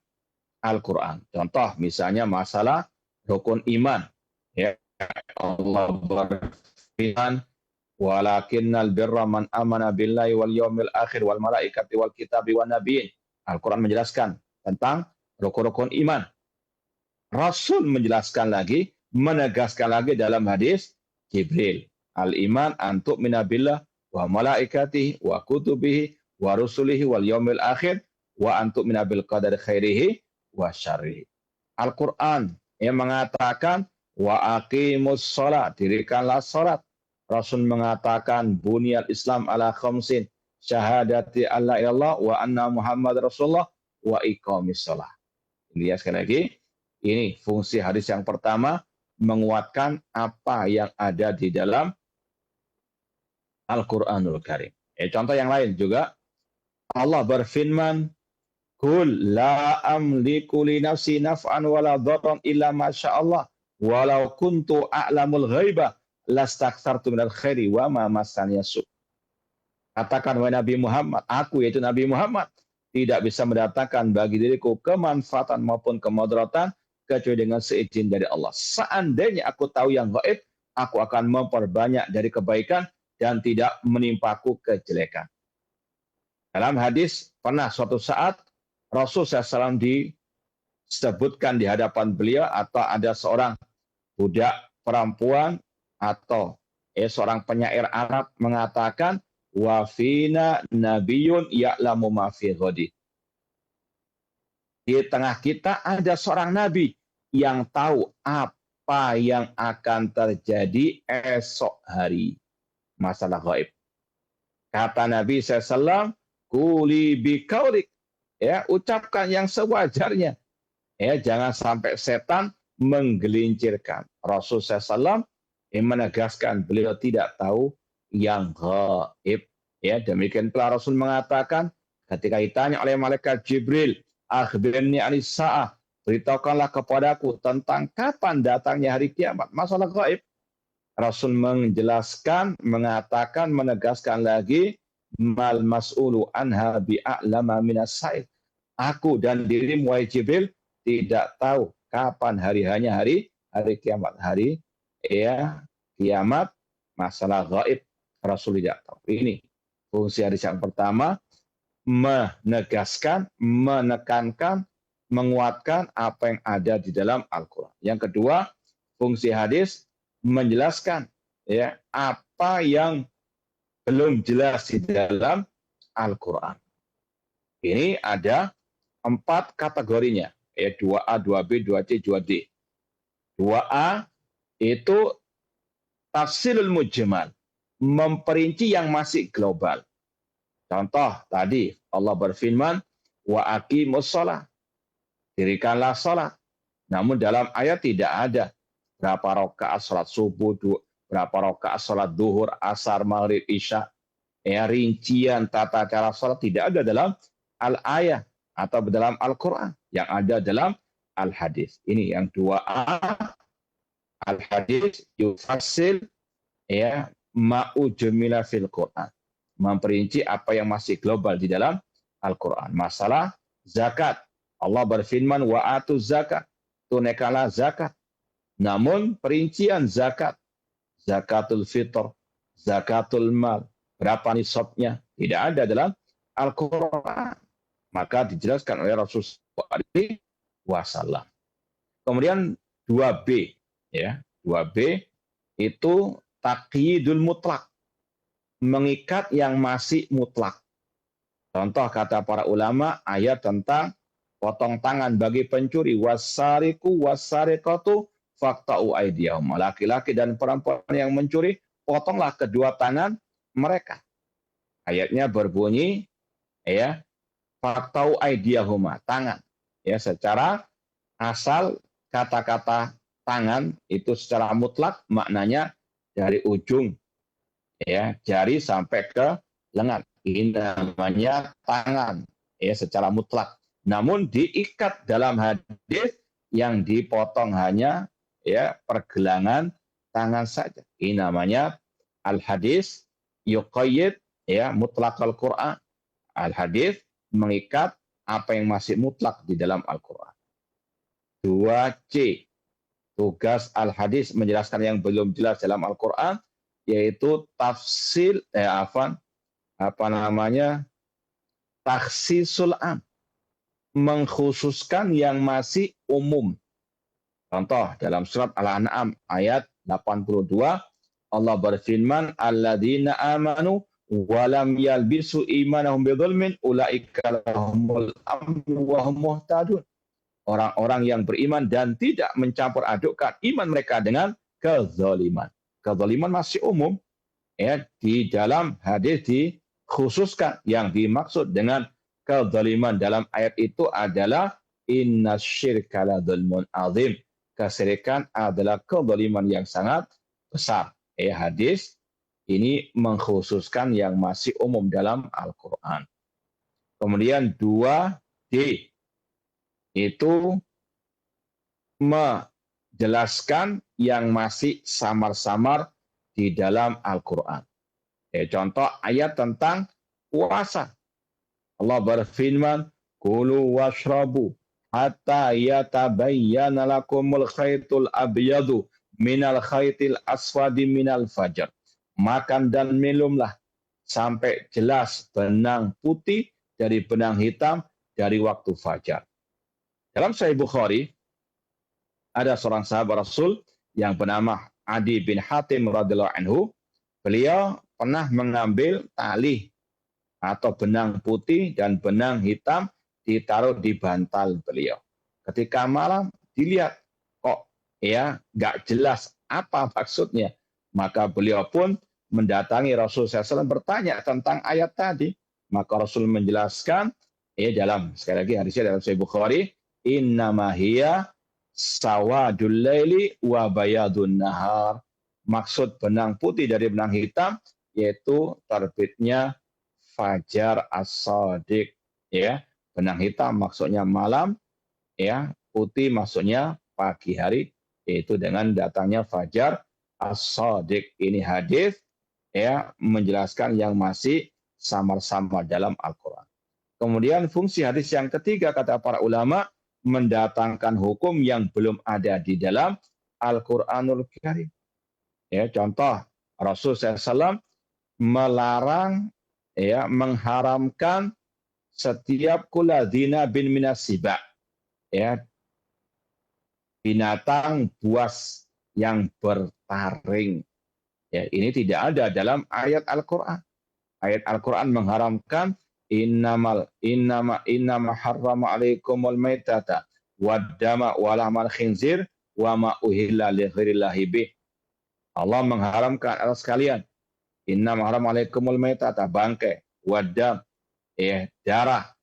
Al-Quran. Contoh misalnya masalah rukun iman. Allah berfirman, walakinnal birra man amana billahi wal yawmil akhir wal malaikati wal kitabi wan nabiyyin. Al-Quran menjelaskan tentang rukun-rukun iman. Rasul menjelaskan lagi, menegaskan lagi dalam hadis, Jibril. Al-iman antuk minabillah wa malaikatihi wa kutubihi wa rusulihi wal yaumil akhir wa antuk minabil qadari khairihi wa syarrihi. Al-Quran yang mengatakan wa aqimus sholat, dirikanlah sholat. Rasul mengatakan bunyal Islam ala khamsin, syahadati alla ilallah wa anna Muhammad Rasulullah wa iqamis sholat. Ini ya, sekali lagi, ini fungsi hadis yang pertama, menguatkan apa yang ada di dalam Al-Quranul Karim. Contoh yang lain juga, Allah berfirman, Kul la amliku li nafsi naf'an wala dharran illa ma Allah walau kuntu a'lamul ghaibah lastakthartu minal khairi wa ma massani su'. Katakan wahai Nabi Muhammad, aku yaitu Nabi Muhammad tidak bisa mendatangkan bagi diriku kemanfaatan maupun kemudaratan kecuali dengan seizin dari Allah. Seandainya aku tahu yang gaib, aku akan memperbanyak dari kebaikan dan tidak menimpaku kejelekan. Dalam hadis, pernah suatu saat Rasul SAW disebutkan di hadapan beliau atau ada seorang budak perempuan atau seorang penyair Arab mengatakan wa fina nabiyyun ya'lamu ma fi ghadi. Di tengah kita ada seorang nabi yang tahu apa yang akan terjadi esok hari. Masalah gaib. Kata Nabi SAW, kuli bikaulik. Ya, ucapkan yang sewajarnya. Ya, jangan sampai setan menggelincirkan. Rasul SAW menegaskan beliau tidak tahu yang gaib. Ya, demikian pula Rasul mengatakan ketika ditanya oleh malaikat Jibril, akhbirni anis sa'ah, beritahukanlah kepadaku tentang kapan datangnya hari kiamat. Masalah gaib. Rasul menjelaskan, mengatakan, menegaskan lagi, mal mas'ulu anha bi'a'lama minas sa'id. Aku dan dirimu wahai Jibril tidak tahu kapan hari-hanya hari kiamat. Hari kiamat, masalah gaib. Rasul tidak tahu. Ini fungsi hadis yang pertama, menegaskan, menekankan, menguatkan apa yang ada di dalam Al-Quran. Yang kedua, fungsi hadis menjelaskan ya apa yang belum jelas di dalam Al-Quran. Ini ada 4 kategorinya, ya 2A, 2B, 2C, 2D. 2A itu tafsirul mujmal, memperinci yang masih global. Contoh tadi Allah berfirman wa aqimus shalah, dirikanlah salat. Namun dalam ayat tidak ada berapa rakaat salat subuh, berapa rakaat salat duhur, asar, maghrib, isya. Ya, rincian tata cara salat tidak ada dalam al-ayat atau dalam Al-Quran. Yang ada dalam al-hadis. Ini yang 2A. Al-hadis yufassil ya ma'ujmila fil Quran. Memperinci apa yang masih global di dalam Al-Quran. Masalah zakat. Allah berfirman wa atu zakat. Tunaikanlah zakat. Namun perincian zakat, zakatul fitr, zakatul mal, berapa nisabnya, tidak ada dalam Al-Quran. Maka dijelaskan oleh Rasulullah SAW. Kemudian 2B, ya 2B itu taqyidul mutlak, mengikat yang masih mutlak. Contoh kata para ulama ayat tentang potong tangan bagi pencuri, wasariku wasariqatu faqta'u aydiyahum. Laki-laki dan perempuan yang mencuri, potonglah kedua tangan mereka. Ayatnya berbunyi ya faqta'u aydiyahum, tangan. Ya, secara asal kata-kata tangan itu secara mutlak maknanya dari ujung ya jari sampai ke lengan. Ini namanya tangan ya secara mutlak. Namun diikat dalam hadis yang dipotong hanya ya pergelangan tangan saja. Ini namanya al-hadis yuqayyid ya mutlaqal Quran. Al-hadis mengikat apa yang masih mutlak di dalam Al-Quran. 2C, tugas al-hadis menjelaskan yang belum jelas dalam Al-Quran, yaitu tafsir takhsisul am, mengkhususkan yang masih umum. Contoh dalam surat Al-An'am ayat 82, Allah berfirman, alladzina amanu wa lam yalbisu imanahum bidzulmin ulaika lahumul amnu wa hum muhtadun. Orang-orang yang beriman dan tidak mencampur adukkan iman mereka dengan kezaliman. Kezaliman masih umum, ya, di dalam hadis dikhususkan yang dimaksud dengan kezaliman dalam ayat itu adalah innasyirka ladzulmun azim. Kesyirikan adalah kezaliman yang sangat besar. Hadis ini mengkhususkan yang masih umum dalam Al-Quran. Kemudian 2D itu menjelaskan yang masih samar-samar di dalam Al-Quran. Contoh ayat tentang puasa. Allah berfirman, kulu washrabu hatta yatabayyana lakumul khaytul abyadu minal khaytil aswadi minal fajar. Makan dan minumlah sampai jelas benang putih dari benang hitam dari waktu fajar. Dalam Sahih Bukhari, ada seorang sahabat Rasul yang bernama Adi bin Hatim radhiyallahu anhu. Beliau pernah mengambil tali atau benang putih dan benang hitam ditaruh di bantal beliau. Ketika malam dilihat, kok ya nggak jelas apa maksudnya. Maka beliau pun mendatangi Rasul SAW bertanya tentang ayat tadi. Maka Rasul menjelaskan, dalam, sekali lagi hadisnya dalam Sahih Bukhari, innama hiya sawadul laili wa bayadun nahar. Maksud benang putih dari benang hitam yaitu terbitnya fajar as-shadiq, ya. Benang hitam maksudnya malam, ya. Putih maksudnya pagi hari, yaitu dengan datangnya fajar as-shadiq. Ini hadis, ya, menjelaskan yang masih samar-samar dalam Al-Quran. Kemudian fungsi hadis yang ketiga kata para ulama, mendatangkan hukum yang belum ada di dalam Al-Quranul Karim. Ya, contoh Rasul SAW melarang, ya, mengharamkan setiap kuladina bin minasiba, ya, binatang buas yang bertaring. Ya, ini tidak ada dalam ayat Al-Quran. Ayat Al-Quran mengharamkan innama harrama alaikumul maitata waddama walahmal khinzir wa ma uhilla li ghairillahi bih. Allah mengharamkan atas kalian innama harrama alaikumul maitata, bangkai, waddam, darah.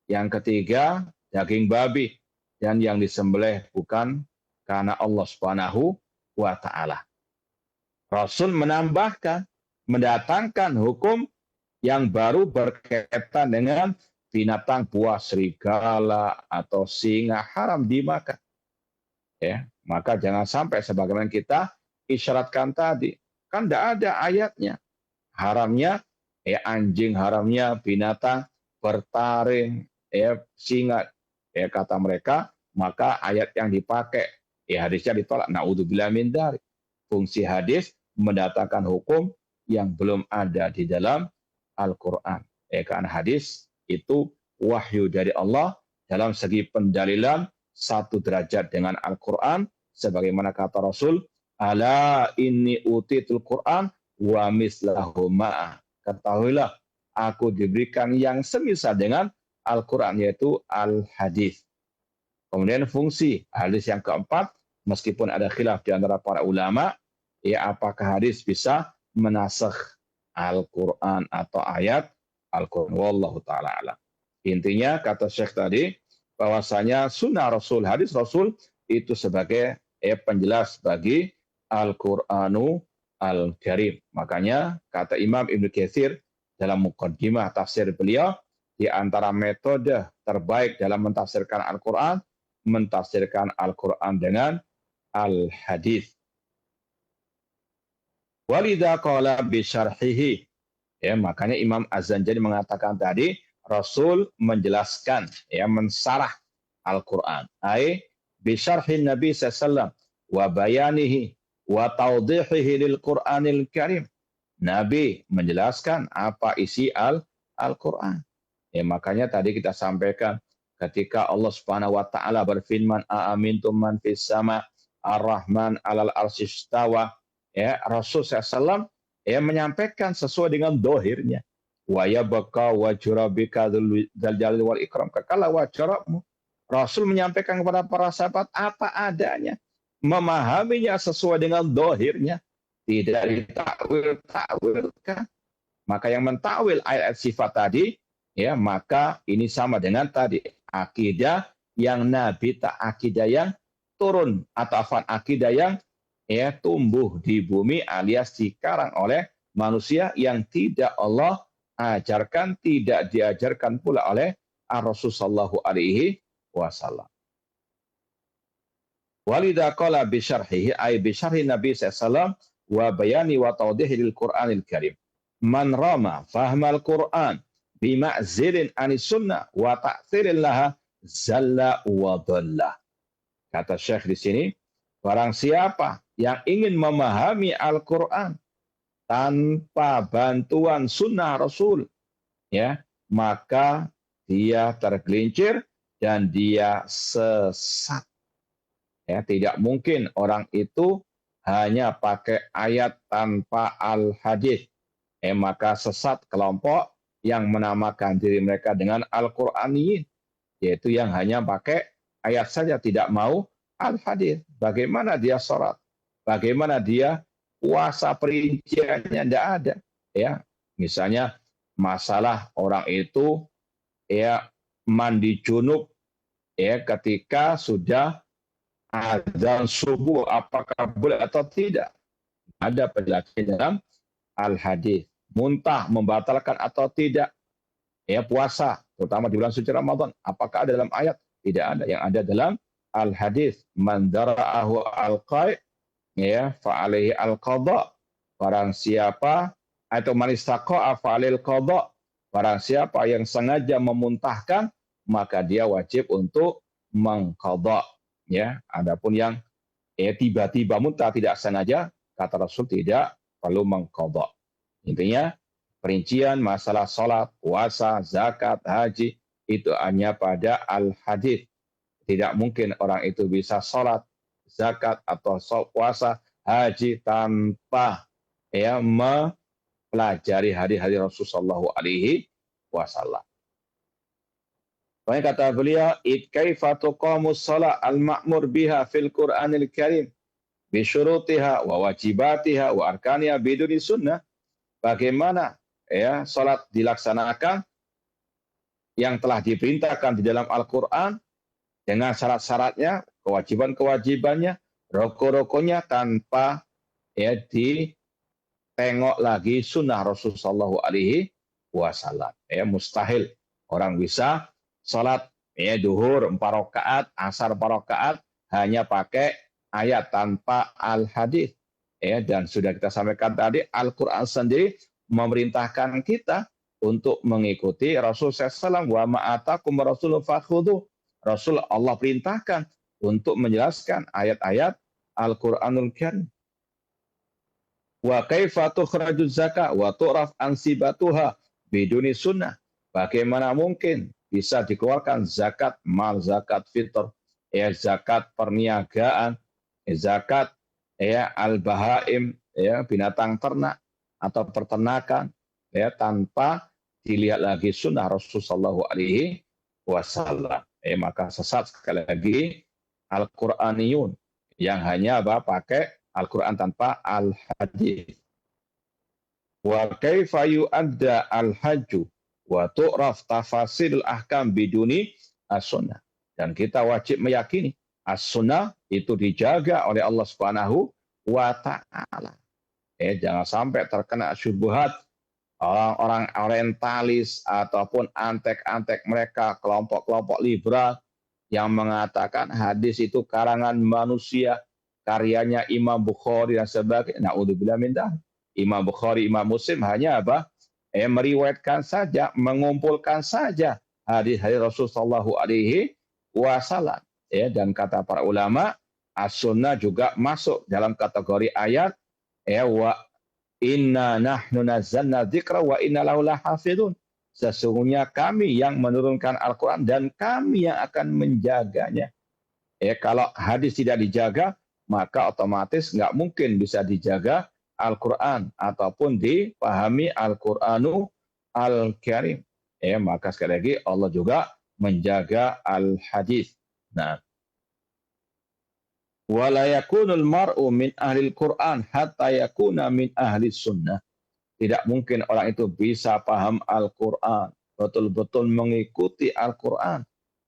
Yang ketiga, daging babi dan yang disembelih bukan karena Allah Subhanahu wa taala. Rasul menambahkan, mendatangkan hukum yang baru berkaitan dengan binatang buas, serigala atau singa haram dimakan. Ya, maka jangan sampai sebagaimana kita isyaratkan tadi, kan tidak ada ayatnya. Haramnya anjing, haramnya binatang bertaring, singa, kata mereka, maka ayat yang dipakai, hadisnya ditolak. Naudzubillah min dzalik. Fungsi hadis mendatangkan hukum yang belum ada di dalam Al-Quran. Karena hadis itu wahyu dari Allah dalam segi pendalilan satu derajat dengan Al-Quran. Sebagaimana kata Rasul, ala inni utitul Quran wa mislahu ma'ah. Ketahuilah, aku diberikan yang semisal dengan Al-Quran, yaitu Al-Hadis. Kemudian fungsi hadis yang keempat, meskipun ada khilaf di antara para ulama, apakah hadis bisa menasakh Al-Quran atau ayat Al-Quran. Wallahu ta'ala alam. Intinya kata Syekh tadi, bahwasanya sunnah Rasul, hadis Rasul itu sebagai penjelas bagi Al-Qur'anu Al-Karim. Makanya kata Imam Ibnu Katsir dalam muqaddimah tafsir beliau, di antara metode terbaik dalam mentafsirkan Al-Quran, mentafsirkan Al-Quran dengan Al-Hadis. Walidha qala bisyarhihi. Makanya Imam Az-Zanjani mengatakan tadi, Rasul menjelaskan, mensarah Al-Quran. Bisyarhin Nabi SAW wa bayanihi wa tawdihihi lil Qur'anil Karim. Nabi menjelaskan apa isi Al-Quran. Makanya tadi kita sampaikan ketika Allah Subhanahu wa taala berfirman, aamintum man fis sama ar-rahman 'alal arsy istawa. ya Rasul SAW ya menyampaikan sesuai dengan dohirnya. Wa yabqa wajhu rabbika dzul jalali wal ikram. Kekala wajah Rabbmu. Rasul menyampaikan kepada para sahabat apa adanya, memahaminya sesuai dengan dohirnya, tidak ditakwil-takwilkan. Maka yang mentakwil ayat sifat tadi, ya maka ini sama dengan tadi akidah yang Nabi tak akidah yang turun atau akidah yang ya tumbuh di bumi alias dikarang oleh manusia yang tidak Allah ajarkan, tidak diajarkan pula oleh Rasulullah sallallahu alaihi wasallam. Walidha qala bi syarhihi ay bi syarhi Nabi sallallahu wa bayani wa tawdihi lil Qur'anil Karim. Man rama fahmal Qur'an bima'zilin anis sunnah wa ta'thirin laha zalla wa dhalla. Kata Syekh di sini, barang siapa yang ingin memahami Al-Quran tanpa bantuan sunnah Rasul, ya, maka dia tergelincir dan dia sesat. Ya, tidak mungkin orang itu hanya pakai ayat tanpa al-hadis. Maka sesat kelompok yang menamakan diri mereka dengan Al-Qur'aniyin, yaitu yang hanya pakai ayat saja, tidak mau al-hadis. Bagaimana dia sholat? Bagaimana dia puasa, perinciannya tidak ada. Ya, misalnya masalah orang itu ya mandi junub ya ketika sudah azan subuh, apakah boleh atau tidak? Ada penjelasan dalam al-hadis. Muntah membatalkan atau tidak? Ya puasa, terutama di bulan suci Ramadan, apakah ada dalam ayat? Tidak ada. Yang ada dalam al-hadis. Man dara'ahu al-qai' ya fa'alaihi al-qadha. Barang siapa atau man istaqa'a fa'alil qadha. Barang siapa yang sengaja memuntahkan, maka dia wajib untuk mengqadha. Ya, adapun yang tiba-tiba muntah tidak sengaja, kata Rasul tidak perlu mengqadha. Intinya perincian masalah salat, puasa, zakat, haji itu hanya pada al-hadis. Tidak mungkin orang itu bisa salat, zakat atau puasa, haji tanpa ya mempelajari hadis-hadis Rasul sallallahu alaihi wasallam. Kata beliau, "Id kaifa tuqamus shalah al-ma'mur biha fil Qur'anil Karim bi syurutiha wa wajibatiha wa arkaniha biduni sunnah." Bagaimana ya salat dilaksanakan yang telah diperintahkan di dalam Al-Qur'an dengan syarat-syaratnya, kewajiban-kewajibannya, rukun-rukunnya tanpa ya ditengok lagi sunnah Rasulullah sallallahu alaihi wasallam. Ya mustahil orang bisa salat ya duhur 4 rakaat, asar 4 rakaat hanya pakai ayat tanpa al-hadis. Ya, dan sudah kita sampaikan tadi, Al-Quran sendiri memerintahkan kita untuk mengikuti Rasul SAW. Wa ma'atakum Rasul fakhudhu. Rasul Allah perintahkan untuk menjelaskan ayat-ayat Al-Quranul Karim. Wa kaifa tukhraju zakah wa tu'raf ansibatuha biduni sunnah. Bagaimana mungkin bisa dikeluarkan zakat mal, zakat fitr, ya zakat perniagaan, zakat ya al-bahaim ya binatang ternak atau peternakan ya tanpa dilihat lagi sunnah Rasulullah sallallahu alaihi wasallam. Maka sesat sekali lagi al-Qur'aniyun yang hanya pakai Al-Qur'an tanpa al-hadis. Wa kaifa yu'adda al-hajju wa tu'raf tafasil ahkam biduni as-sunnah. Dan kita wajib meyakini as-sunnah itu dijaga oleh Allah Subhanahu wa taala. Jangan sampai terkena syubhat orang-orang orientalis ataupun antek-antek mereka, kelompok-kelompok liberal yang mengatakan hadis itu karangan manusia, karyanya Imam Bukhari dan sebagainya. Naudzubillah min dzalik. Imam Bukhari, Imam Muslim hanya meriwayatkan saja, mengumpulkan saja hadis-hadis Rasul sallallahu alaihi wasallam. Dan kata para ulama, as-sunnah juga masuk dalam kategori ayat wa inna nahnu nazzalna dzikra wa inna lahu lahafidun. Sesungguhnya kami yang menurunkan Al-Quran dan kami yang akan menjaganya. Kalau hadis tidak dijaga, maka otomatis nggak mungkin bisa dijaga Al-Quran ataupun dipahami Al-Quranu Al-Karim. Ya, maka sekali lagi Allah juga menjaga al-hadis. Nah, wala yakunul mar'u min ahlil Qur'an hatta yakuna min ahli sunnah. Tidak mungkin orang itu bisa paham Al-Quran, betul-betul mengikuti Al-Quran,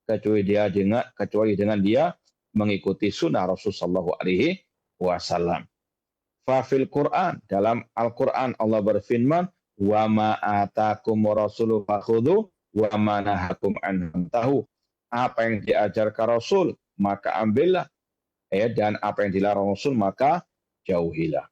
kecuali dengan dia mengikuti sunnah Rasulullah Shallallahu Alaihi Wasallam. Fafil Quran, dalam Al-Quran Allah berfirman, wa ma atakum rasulu fakhudhu wa ma nahakum anhu tahu. Apa yang diajarkan Rasul maka ambillah, dan apa yang dilarang Rasul maka jauhilah.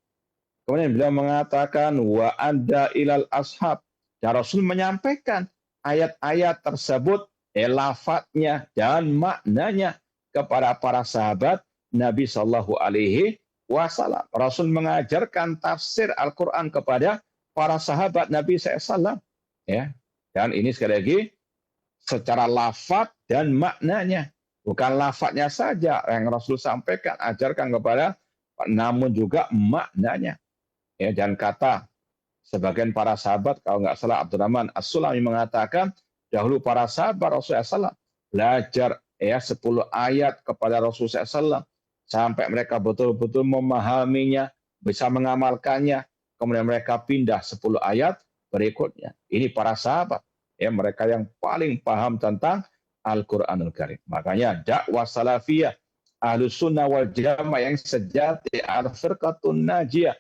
Kemudian beliau mengatakan wa adda ilal ashab, dan Rasul menyampaikan ayat-ayat tersebut, lafadznya dan maknanya kepada para sahabat Nabi Shallallahu Alaihi Wasallam. Rasul mengajarkan tafsir Al-Quran kepada para sahabat Nabi SAW. Ya, dan ini sekali lagi secara lafadz dan maknanya, bukan lafadznya saja yang Rasul sampaikan, ajarkan kepada, namun juga maknanya. Ya, dan kata sebagian para sahabat, kalau nggak salah Abdurrahman As-Sulami mengatakan, dahulu para sahabat Rasulullah SAW belajar 10 ayat kepada Rasulullah SAW sampai mereka betul-betul memahaminya, bisa mengamalkannya, kemudian mereka pindah 10 ayat berikutnya. Ini para sahabat, mereka yang paling paham tentang Al-Quranul Karim. Makanya dakwah salafiyah Ahlus Sunnah wal Jamaah yang sejati, Al-Firqatun Najiyah,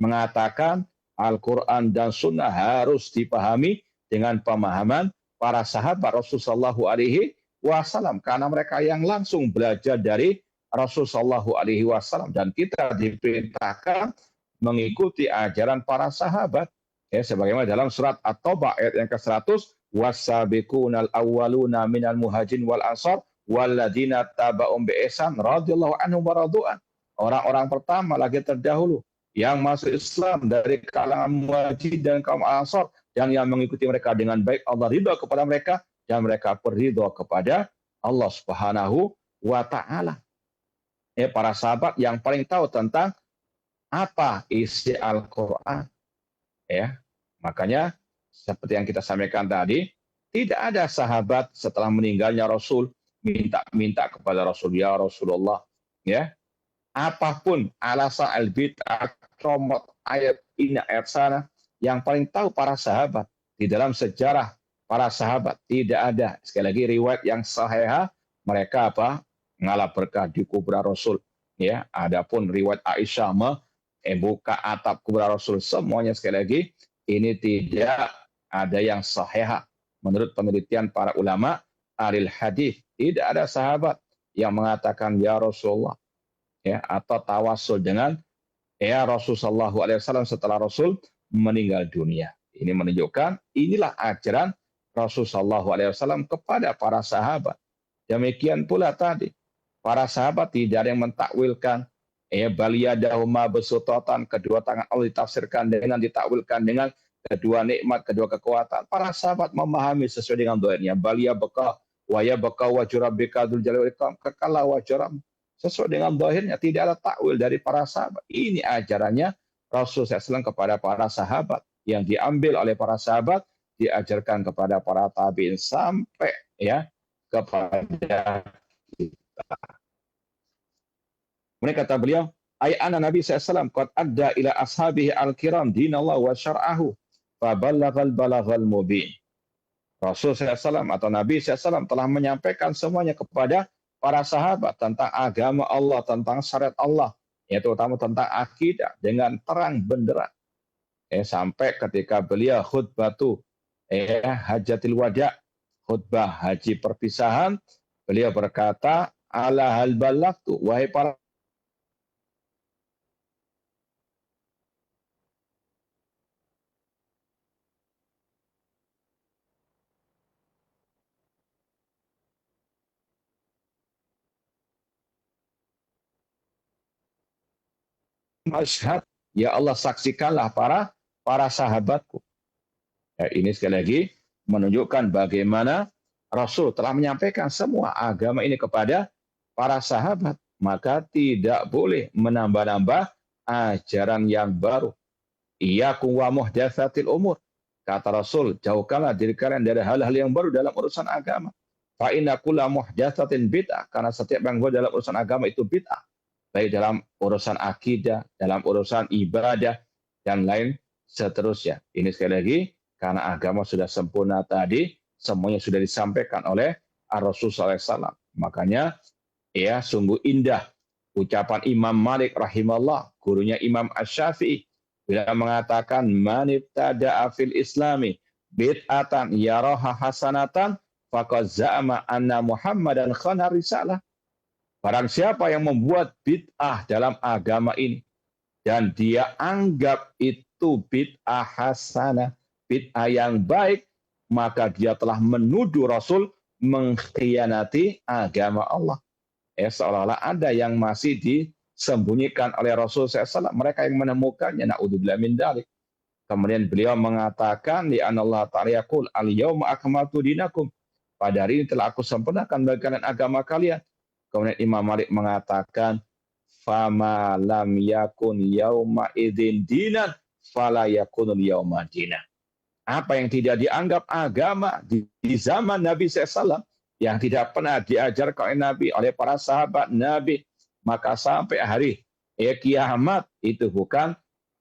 mengatakan Al-Quran dan Sunnah harus dipahami dengan pemahaman para sahabat Rasulullah Shallallahu Alaihi Wasallam, karena mereka yang langsung belajar dari Rasulullah Shallallahu Alaihi Wasallam, dan kita diperintahkan mengikuti ajaran para sahabat. Sebagaimana dalam surat At-Taubah ayat yang ke-100, was-sabiqunal awwaluna minal muhajirin wal ansar walladzina taba'um bi ihsan radhiyallahu anhum wa radu'an. Orang-orang pertama lagi terdahulu yang masuk Islam dari kalangan muhajirin dan kaum ansar, dan yang mengikuti mereka dengan baik, Allah ridha kepada mereka dan mereka berridha kepada Allah Subhanahu wa taala. Para sahabat yang paling tahu tentang apa isi Al-Qur'an. Makanya seperti yang kita sampaikan tadi, tidak ada sahabat setelah meninggalnya Rasul minta kepada Rasul, ya Rasulullah, apapun alasan al-bid'ah, comot ayat ini ayat sana, yang paling tahu para sahabat. Di dalam sejarah para sahabat tidak ada sekali lagi riwayat yang sahih mereka ngalah berkah di kubur Rasul. Adapun riwayat Aisyah buka atap kubur Rasul, semuanya sekali lagi ini tidak ada yang sahih. Menurut penelitian para ulama ahli hadis, tidak ada sahabat yang mengatakan ya Rasulullah, atau tawasul dengan Rasulullah SAW setelah Rasul meninggal dunia. Ini menunjukkan inilah ajaran Rasulullah SAW kepada para sahabat. Demikian pula tadi, para sahabat tidak ada yang mentakwilkan baliyadahuma besutatan, kedua tangan Allah ditafsirkan dengan ditakwilkan dengan kedua nikmat, kedua kekuatan. Para sahabat memahami sesuai dengan doanya. Baliyah beka waya beka wajurabika dzul jalali wal ikram, kekala wajuram, sesuai dengan dohirnya, tidak ada takwil dari para sahabat. Ini ajarannya Rasulullah SAW kepada para sahabat, yang diambil oleh para sahabat, diajarkan kepada para tabi'in sampai kepada kita. Kemudian kata beliau, ayana Nabi SAW qad adda ila ashabihi al-kiram dinallah wa syar'ahu fa ballaghal balaghal mubin. Rasul SAW atau Nabi SAW telah menyampaikan semuanya kepada para sahabat tentang agama Allah, tentang syariat Allah, terutama tentang akidah dengan terang benderang. Sampai ketika beliau khutbatu hajatil wada, khutbah haji perpisahan, beliau berkata, ala hal balagtu, wahai para masyhad, ya Allah saksikanlah para sahabatku. Ini sekali lagi menunjukkan bagaimana Rasul telah menyampaikan semua agama ini kepada para sahabat. maka tidak boleh menambah-nambah ajaran yang baru. Iyyakum wa muhdatsatil umur. Kata Rasul, jauhkanlah diri kalian dari hal-hal yang baru dalam urusan agama. Fa inna kulla muhdatsatin bid'ah, karena setiap yang baru dalam urusan agama itu bid'ah. Baik dalam urusan akidah, dalam urusan ibadah, dan lain seterusnya. Ini sekali lagi, karena agama sudah sempurna tadi, semuanya sudah disampaikan oleh Rasulullah SAW. Makanya, ya sungguh indah ucapan Imam Malik rahimahullah, gurunya Imam Asy-Syafi'i, bila mengatakan man ibtada'a fil islami bid'atan yaraha hasanatan faqad za'ama anna Muhammadan khana risalah. Barang siapa yang membuat bid'ah dalam agama ini dan dia anggap itu bid'ah hasanah, bid'ah yang baik, maka dia telah menuduh Rasul mengkhianati agama Allah. Seolah-olah ada yang masih disembunyikan oleh Rasul SAW. Mereka yang menemukannya, na'udzubillah min dzalik. Kemudian beliau mengatakan, li'anallah ta'ala yaqul al-yawma akmaltu dinakum. Pada hari ini telah aku sempurnakan bagi kalian agama kalian. Kemudian Imam Malik mengatakan, fama lam yakun yauma idzin dinan fala yakunul yauma dinan. Apa yang tidak dianggap agama di zaman Nabi SAW, yang tidak pernah diajarkan oleh Nabi, oleh para sahabat Nabi, maka sampai hari kiamat itu bukan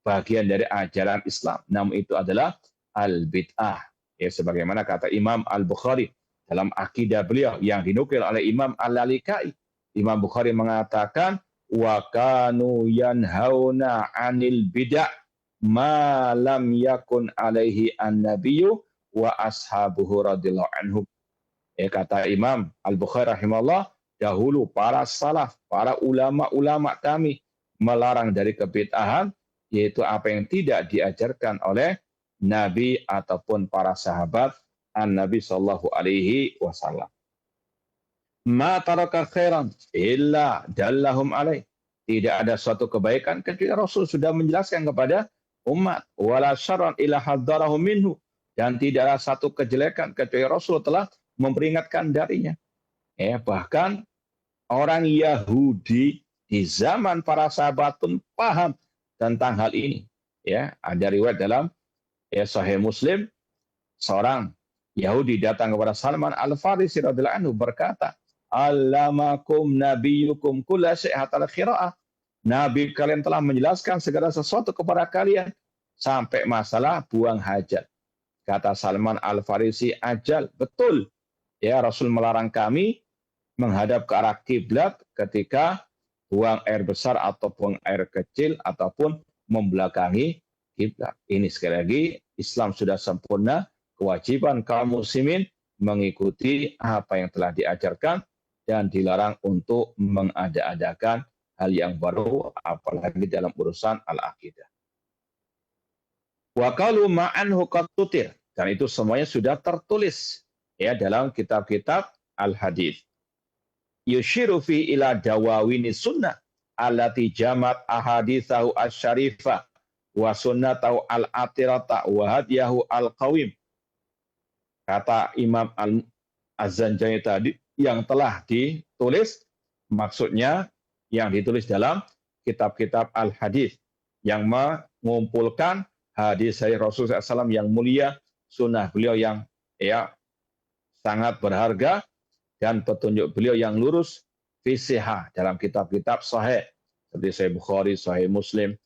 bagian dari ajaran Islam, namun itu adalah al-bid'ah. Sebagaimana kata Imam Al-Bukhari dalam akidah beliau yang dinukil oleh Imam Al-Lalikai. Imam Bukhari mengatakan, wa kanu yanhauna 'anil bid'ah ma lam yakun alaihi an-nabiyyu wa ashabuhu radhiyallahu anhum. Kata Imam Al-Bukhari rahimahullah, dahulu para salaf, para ulama-ulama kami melarang dari kebid'ahan, yaitu apa yang tidak diajarkan oleh Nabi ataupun para sahabat an-Nabi sallallahu alaihi wasallam. Ma taraka khairan illa dallahum alaih. Tidak ada suatu kebaikan kecuali Rasul sudah menjelaskan kepada umat. Wala syarran illa haddarahum minhu. Dan tidak ada satu kejelekan kecuali Rasul telah memperingatkan darinya. Bahkan orang Yahudi di zaman para sahabat pun paham tentang hal ini. Ada riwayat dalam Sahih Muslim, seorang Yahudi datang kepada Salman Al-Farisi radhiyallahu anhu berkata, allamakum nabiyukum kulla syai'in hatta al-qira'ah. Nabi kalian telah menjelaskan segala sesuatu kepada kalian sampai masalah buang hajat. Kata Salman Al-Farisi, ajal, betul. Rasul melarang kami menghadap ke arah kiblat ketika buang air besar atau buang air kecil ataupun membelakangi kiblat. Ini sekali lagi Islam sudah sempurna, kewajiban kaum muslimin mengikuti apa yang telah diajarkan dan dilarang untuk mengada-adakan hal yang baru, apalagi dalam urusan al-aqidah. Wa qalu ma'anhu qad tutir, dan itu semuanya sudah tertulis dalam kitab-kitab al-hadis. Yushiru fi ila dawawini sunnah allati jamat ahaditsahu asy-syarifah wa sunnatahu al-atirata wa hadiyahu al-qawim. Kata Imam Az-Zanjani tadi, yang telah ditulis, maksudnya yang ditulis dalam kitab-kitab al-hadis yang mengumpulkan hadis dari Rasulullah SAW yang mulia, sunnah beliau yang sangat berharga, dan petunjuk beliau yang lurus, fisihah dalam kitab-kitab sahih seperti Sahih Bukhari, Sahih Muslim,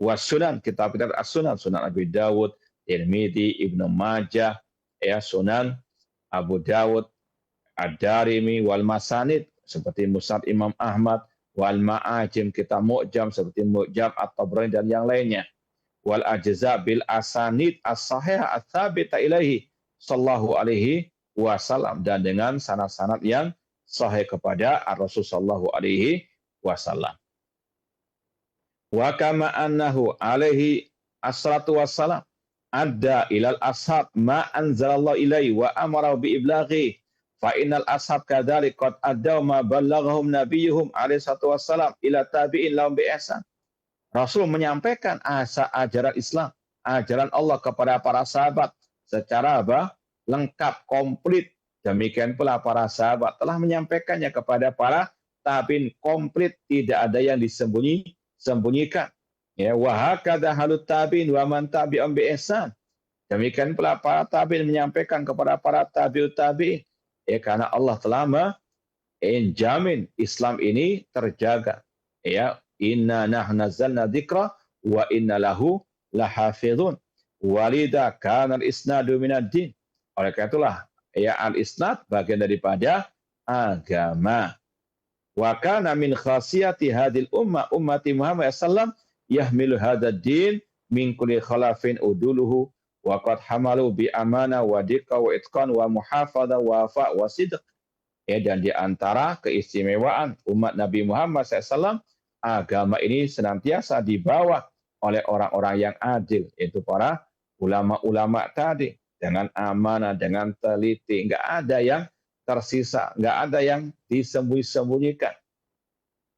was-sunan, kitab-kitab as-sunan, Sunan Abi Dawud, Tirmidzi, Ibnu Majah, Sunan Abu Dawud, Ad-Darimi, wal Masanid seperti Musnad Imam Ahmad, wal Ma'ajim, kitab Mu'jam seperti Mu'jam At-Tabrani dan yang lainnya, wal Ajza bil Asanid as-sahihah ats-tsabita ilaihi sallallahu alaihi wasallam, dan dengan sanad-sanad yang sahih kepada Rasul sallallahu alaihi wasallam. Wa kama annahu alaihi assalatu wassalam adda ilal ashab ma anzalallahu ilaihi wa amara bi iblaghi fa innal ashab kadzalik qad addaw ma ballaghahum nabiyuhum alaihi salatu wassalam ila tabi'in lahum bi ihsan. Rasul menyampaikan ajaran Islam, ajaran Allah kepada para sahabat secara lengkap, komplit. Demikian pula para sahabat telah menyampaikannya kepada para tabi'in komplit, tidak ada yang disembunyikan. Ya, wa hakadha halut tabi'in wa man tabi'ahum bi ihsan. Demikian pula para tabi'in menyampaikan kepada para tabi'ut tabi'in. Ya, karena Allah telah menjamin Islam ini terjaga. Ya, inna nahnu nazzalna dzikra wa inna lahu lahafizun. Walida kana al-isnadu minad din. Oleh karena itulah ya al-isnad bagian daripada agama. Wa kana min khasiyati hadil ummati Muhammad sallam yahmilu hadzal din min kulli khalafin uduluhu wa qad hamalu bi amana wa diqqa wa itqan wa muhafadha wa wafa wa sidq. Ya, dan di antara keistimewaan umat Nabi Muhammad SAW, agama ini senantiasa dibawa oleh orang-orang yang adil, yaitu para ulama-ulama tadi, dengan amanah, dengan teliti, nggak ada yang tersisa, nggak ada yang disembunyi-sembunyikan.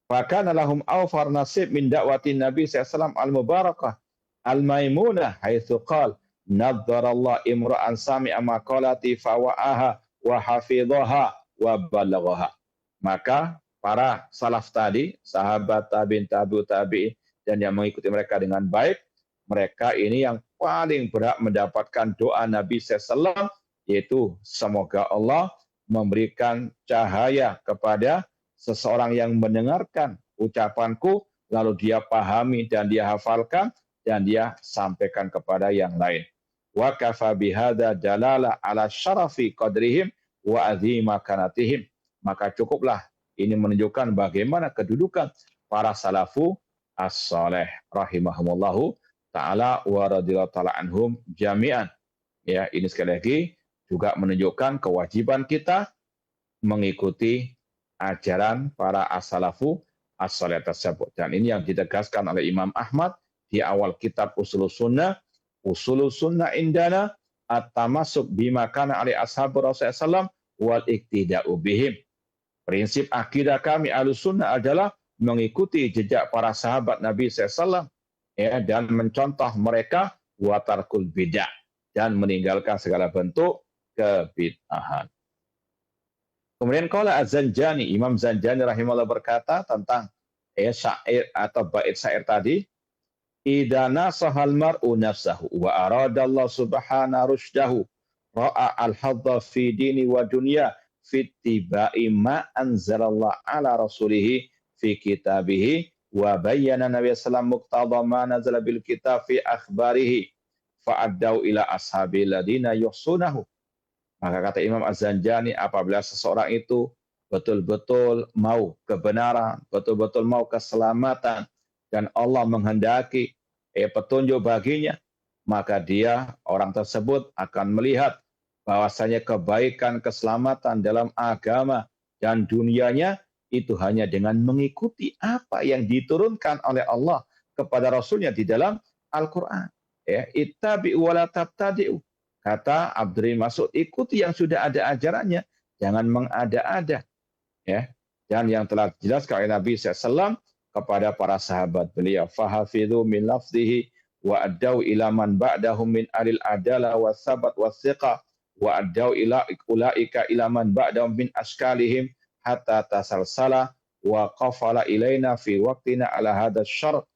Bahkan lahum awfar nasib min da'watin Nabi SAW al-mubarakah al-maimunah haitsu qala nadharallahu imra'an sami'a maqalati fawa'aha wa hafidhaha wa balaghaha. Maka para salaf tadi, sahabat tabi'in, tabi'ut tabi'in, dan yang mengikuti mereka dengan baik, mereka ini yang paling berhak mendapatkan doa Nabi SAW, yaitu semoga Allah memberikan cahaya kepada seseorang yang mendengarkan ucapanku, lalu dia pahami dan dia hafalkan, dan dia sampaikan kepada yang lain. Wa kafa bihadza dalala ala syarafi qadrihim wa azima kanatihim. Maka cukuplah ini menunjukkan bagaimana kedudukan para salafu as-saleh rahimahumullahu ta'ala wa radhiyallahu ta'ala anhum jami'an. Ya, ini sekali lagi juga menunjukkan kewajiban kita mengikuti ajaran para as-salafu as-saleh tersebut. Dan ini yang ditegaskan oleh Imam Ahmad di awal kitab Ushulus Sunnah. Ushulus Sunnah indana at-tamassuk bima kana ali ashabu Rasulullah SAW wal iktida'u bihim. Prinsip akidah kami Ahlus Sunnah adalah mengikuti jejak para sahabat Nabi SAW, ya, dan mencontoh mereka wa tarkul bid'ah, dan meninggalkan segala bentuk kebid'ahan. Kemudian qala Az-Zanjani, Imam Zanjani rahimahullah berkata tentang syair atau bait syair tadi, idza nasahal mar'u nafsahu wa aradallahu subhanahu rusydahu ra'a al-hadza fi dini wa dunya fi ittiba'i ma anzalallahu ala rasulih fi kitabihi wa bayyana Nabi sallallahu muqtada ma nazala bil kitab fi akhbarihi fa'addau ila ashabil ladina yuhsunahu. Maka kata Imam Az-Zanjani, apabila seseorang itu betul-betul mau kebenaran, betul-betul mau keselamatan, dan Allah menghendaki petunjuk baginya, maka dia, orang tersebut akan melihat bahwasanya kebaikan, keselamatan dalam agama dan dunianya itu hanya dengan mengikuti apa yang diturunkan oleh Allah kepada Rasulnya di dalam Al-Quran. Ya, ittabi'u wa la tabtadi'u. Kata Abdurrahim Mas'ud, ikuti yang sudah ada ajarannya, jangan mengada-ada. Ya, dan yang telah dijelaskan oleh Nabi SAW kepada para sahabat beliau, fahafidhu min lafzihi wa addau ila man ba'dahum min alil adala wa sabat wa thiqa wa addau ila ulaika ila man ba'dahum min askalihim hatta tasalsala wa qafala ilaina fi waqtina ala hadzal syar'.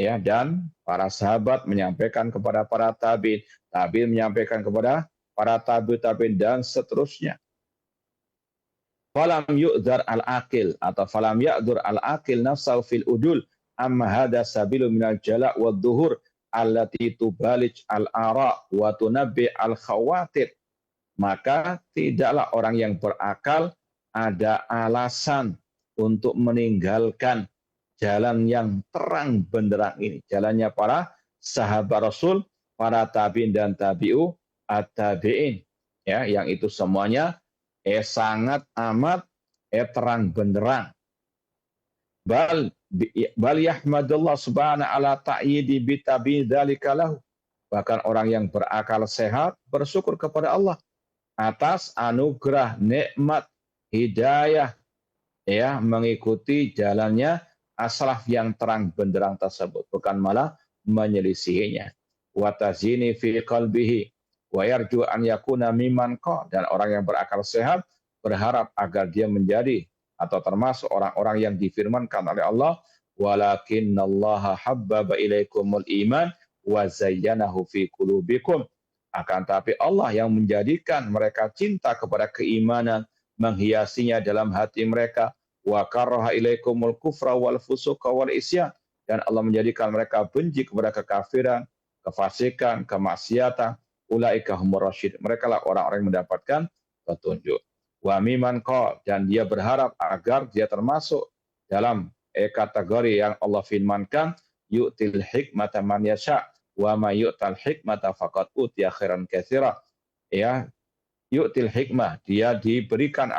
Ya, dan para sahabat menyampaikan kepada para tabi'in, tabi'in menyampaikan kepada para tabi'in dan seterusnya. Falam yu'dzar al-aqil atau falam ya'dzur al-aqil nafsahu fil udul amma hadha sabilu minal jala' wa dhuhur allati tubalij al-ara wa tunabbi al-khawatir. Maka tidaklah orang yang berakal ada alasan untuk meninggalkan jalan yang terang benderang ini, jalannya para sahabat Rasul, para tabi'in dan tabi'u at-tabi'in, ya, yang itu semuanya sangat amat terang benderang. Bal yahmadullah subhanahu ala ta'yidi bi tabi'in dzalika lahu. Bahkan orang yang berakal sehat bersyukur kepada Allah atas anugerah nikmat hidayah, ya, mengikuti jalannya as-salaf yang terang benderang tersebut, bukan malah menyelisihinya. Wa tazini fi qalbihi wa yarju an yakuna mimman qa, dan orang yang berakal sehat berharap agar dia menjadi atau termasuk orang-orang yang difirmankan oleh Allah, walakinnallaha habbaba ilaikumul iman wa zayyanahu fi qulubikum. Akan tapi Allah yang menjadikan mereka cinta kepada keimanan, menghiasinya dalam hati mereka, wa karaha ilaikumul kufra wal fusuqa wal isyan, dan Allah menjadikan mereka benci kepada kekafiran, kefasikan, kemaksiatan. Ulaika humur rasyid. Mereka lah orang-orang yang mendapatkan petunjuk. Wa miman qala, dan dia berharap agar dia termasuk dalam kategori yang Allah firmankan, yu'til hikmata man yasha wa may yu'tal hikmata faqad utiya khairan katsira. Ya, yu'til hikmah, dia diberikan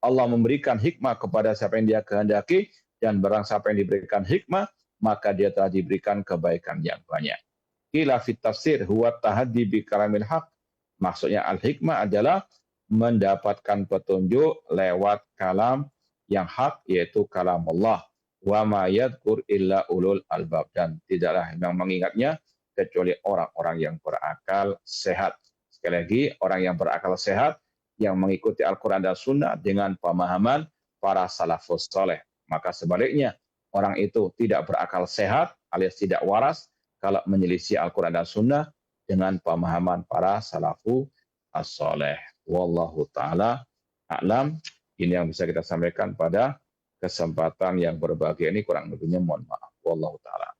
Allah memberikan hikmah kepada siapa yang dia kehendaki, dan barang siapa yang diberikan hikmah, maka dia telah diberikan kebaikan yang banyak. Qila fit tafsir huwa tahaddi bi karamil haq. Maksudnya al-hikmah adalah mendapatkan petunjuk lewat kalam yang hak, yaitu kalam Allah. Wa ma yadhkur illa ulul albab, dan tidaklah yang mengingatnya kecuali orang-orang yang berakal sehat. Sekali lagi, orang yang berakal sehat yang mengikuti Al-Quran dan Sunnah dengan pemahaman para salafus soleh. Maka sebaliknya, orang itu tidak berakal sehat alias tidak waras kalau menyelisih Al-Quran dan Sunnah dengan pemahaman para salafus as-soleh. Wallahu ta'ala a'lam. Ini yang bisa kita sampaikan pada kesempatan yang berbahagia ini, kurang lebihnya mohon maaf. Wallahu ta'ala.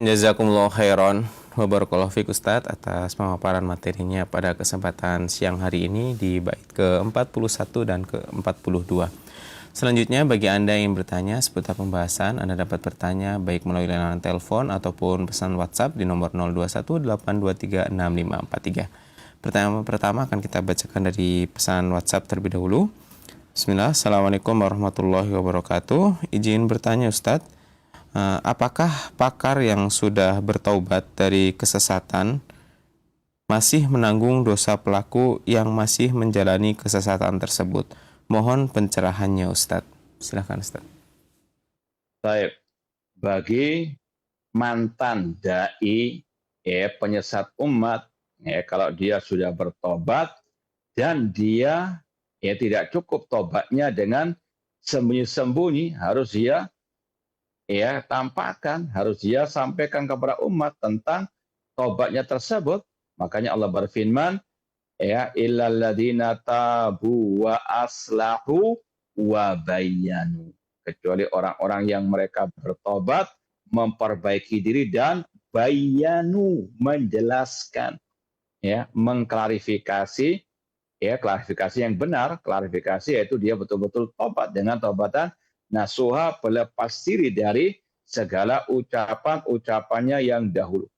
Jazakumullah khairan wa barakallahu fiik Ustaz atas pemaparan materinya pada kesempatan siang hari ini di bait ke-41 dan ke-42. Selanjutnya, bagi Anda yang bertanya seputar pembahasan, Anda dapat bertanya baik melalui layanan telepon ataupun pesan WhatsApp di nomor 0218236543. Pertanyaan pertama akan kita bacakan dari pesan WhatsApp terlebih dahulu. Bismillah, Assalamualaikum warahmatullahi wabarakatuh. Izin bertanya Ustadz, apakah pakar yang sudah bertaubat dari kesesatan masih menanggung dosa pelaku yang masih menjalani kesesatan tersebut? Mohon pencerahannya Ustadz. Silakan Ustadz. Baik, bagi mantan dai, penyesat umat, kalau dia sudah bertobat dan dia tidak cukup tobatnya dengan sembunyi-sembunyi, harus dia tampakkan, harus dia sampaikan kepada umat tentang tobatnya tersebut. Makanya Allah berfirman, illal ladzina tabu wa aslahu wa bayyanu, kecuali orang-orang yang mereka bertobat, memperbaiki diri, dan bayyanu, menjelaskan, mengklarifikasi, klarifikasi yang benar. Klarifikasi yaitu dia betul-betul tobat dengan tobatan nasuha, berlepas diri dari segala ucapan-ucapannya yang dahulu.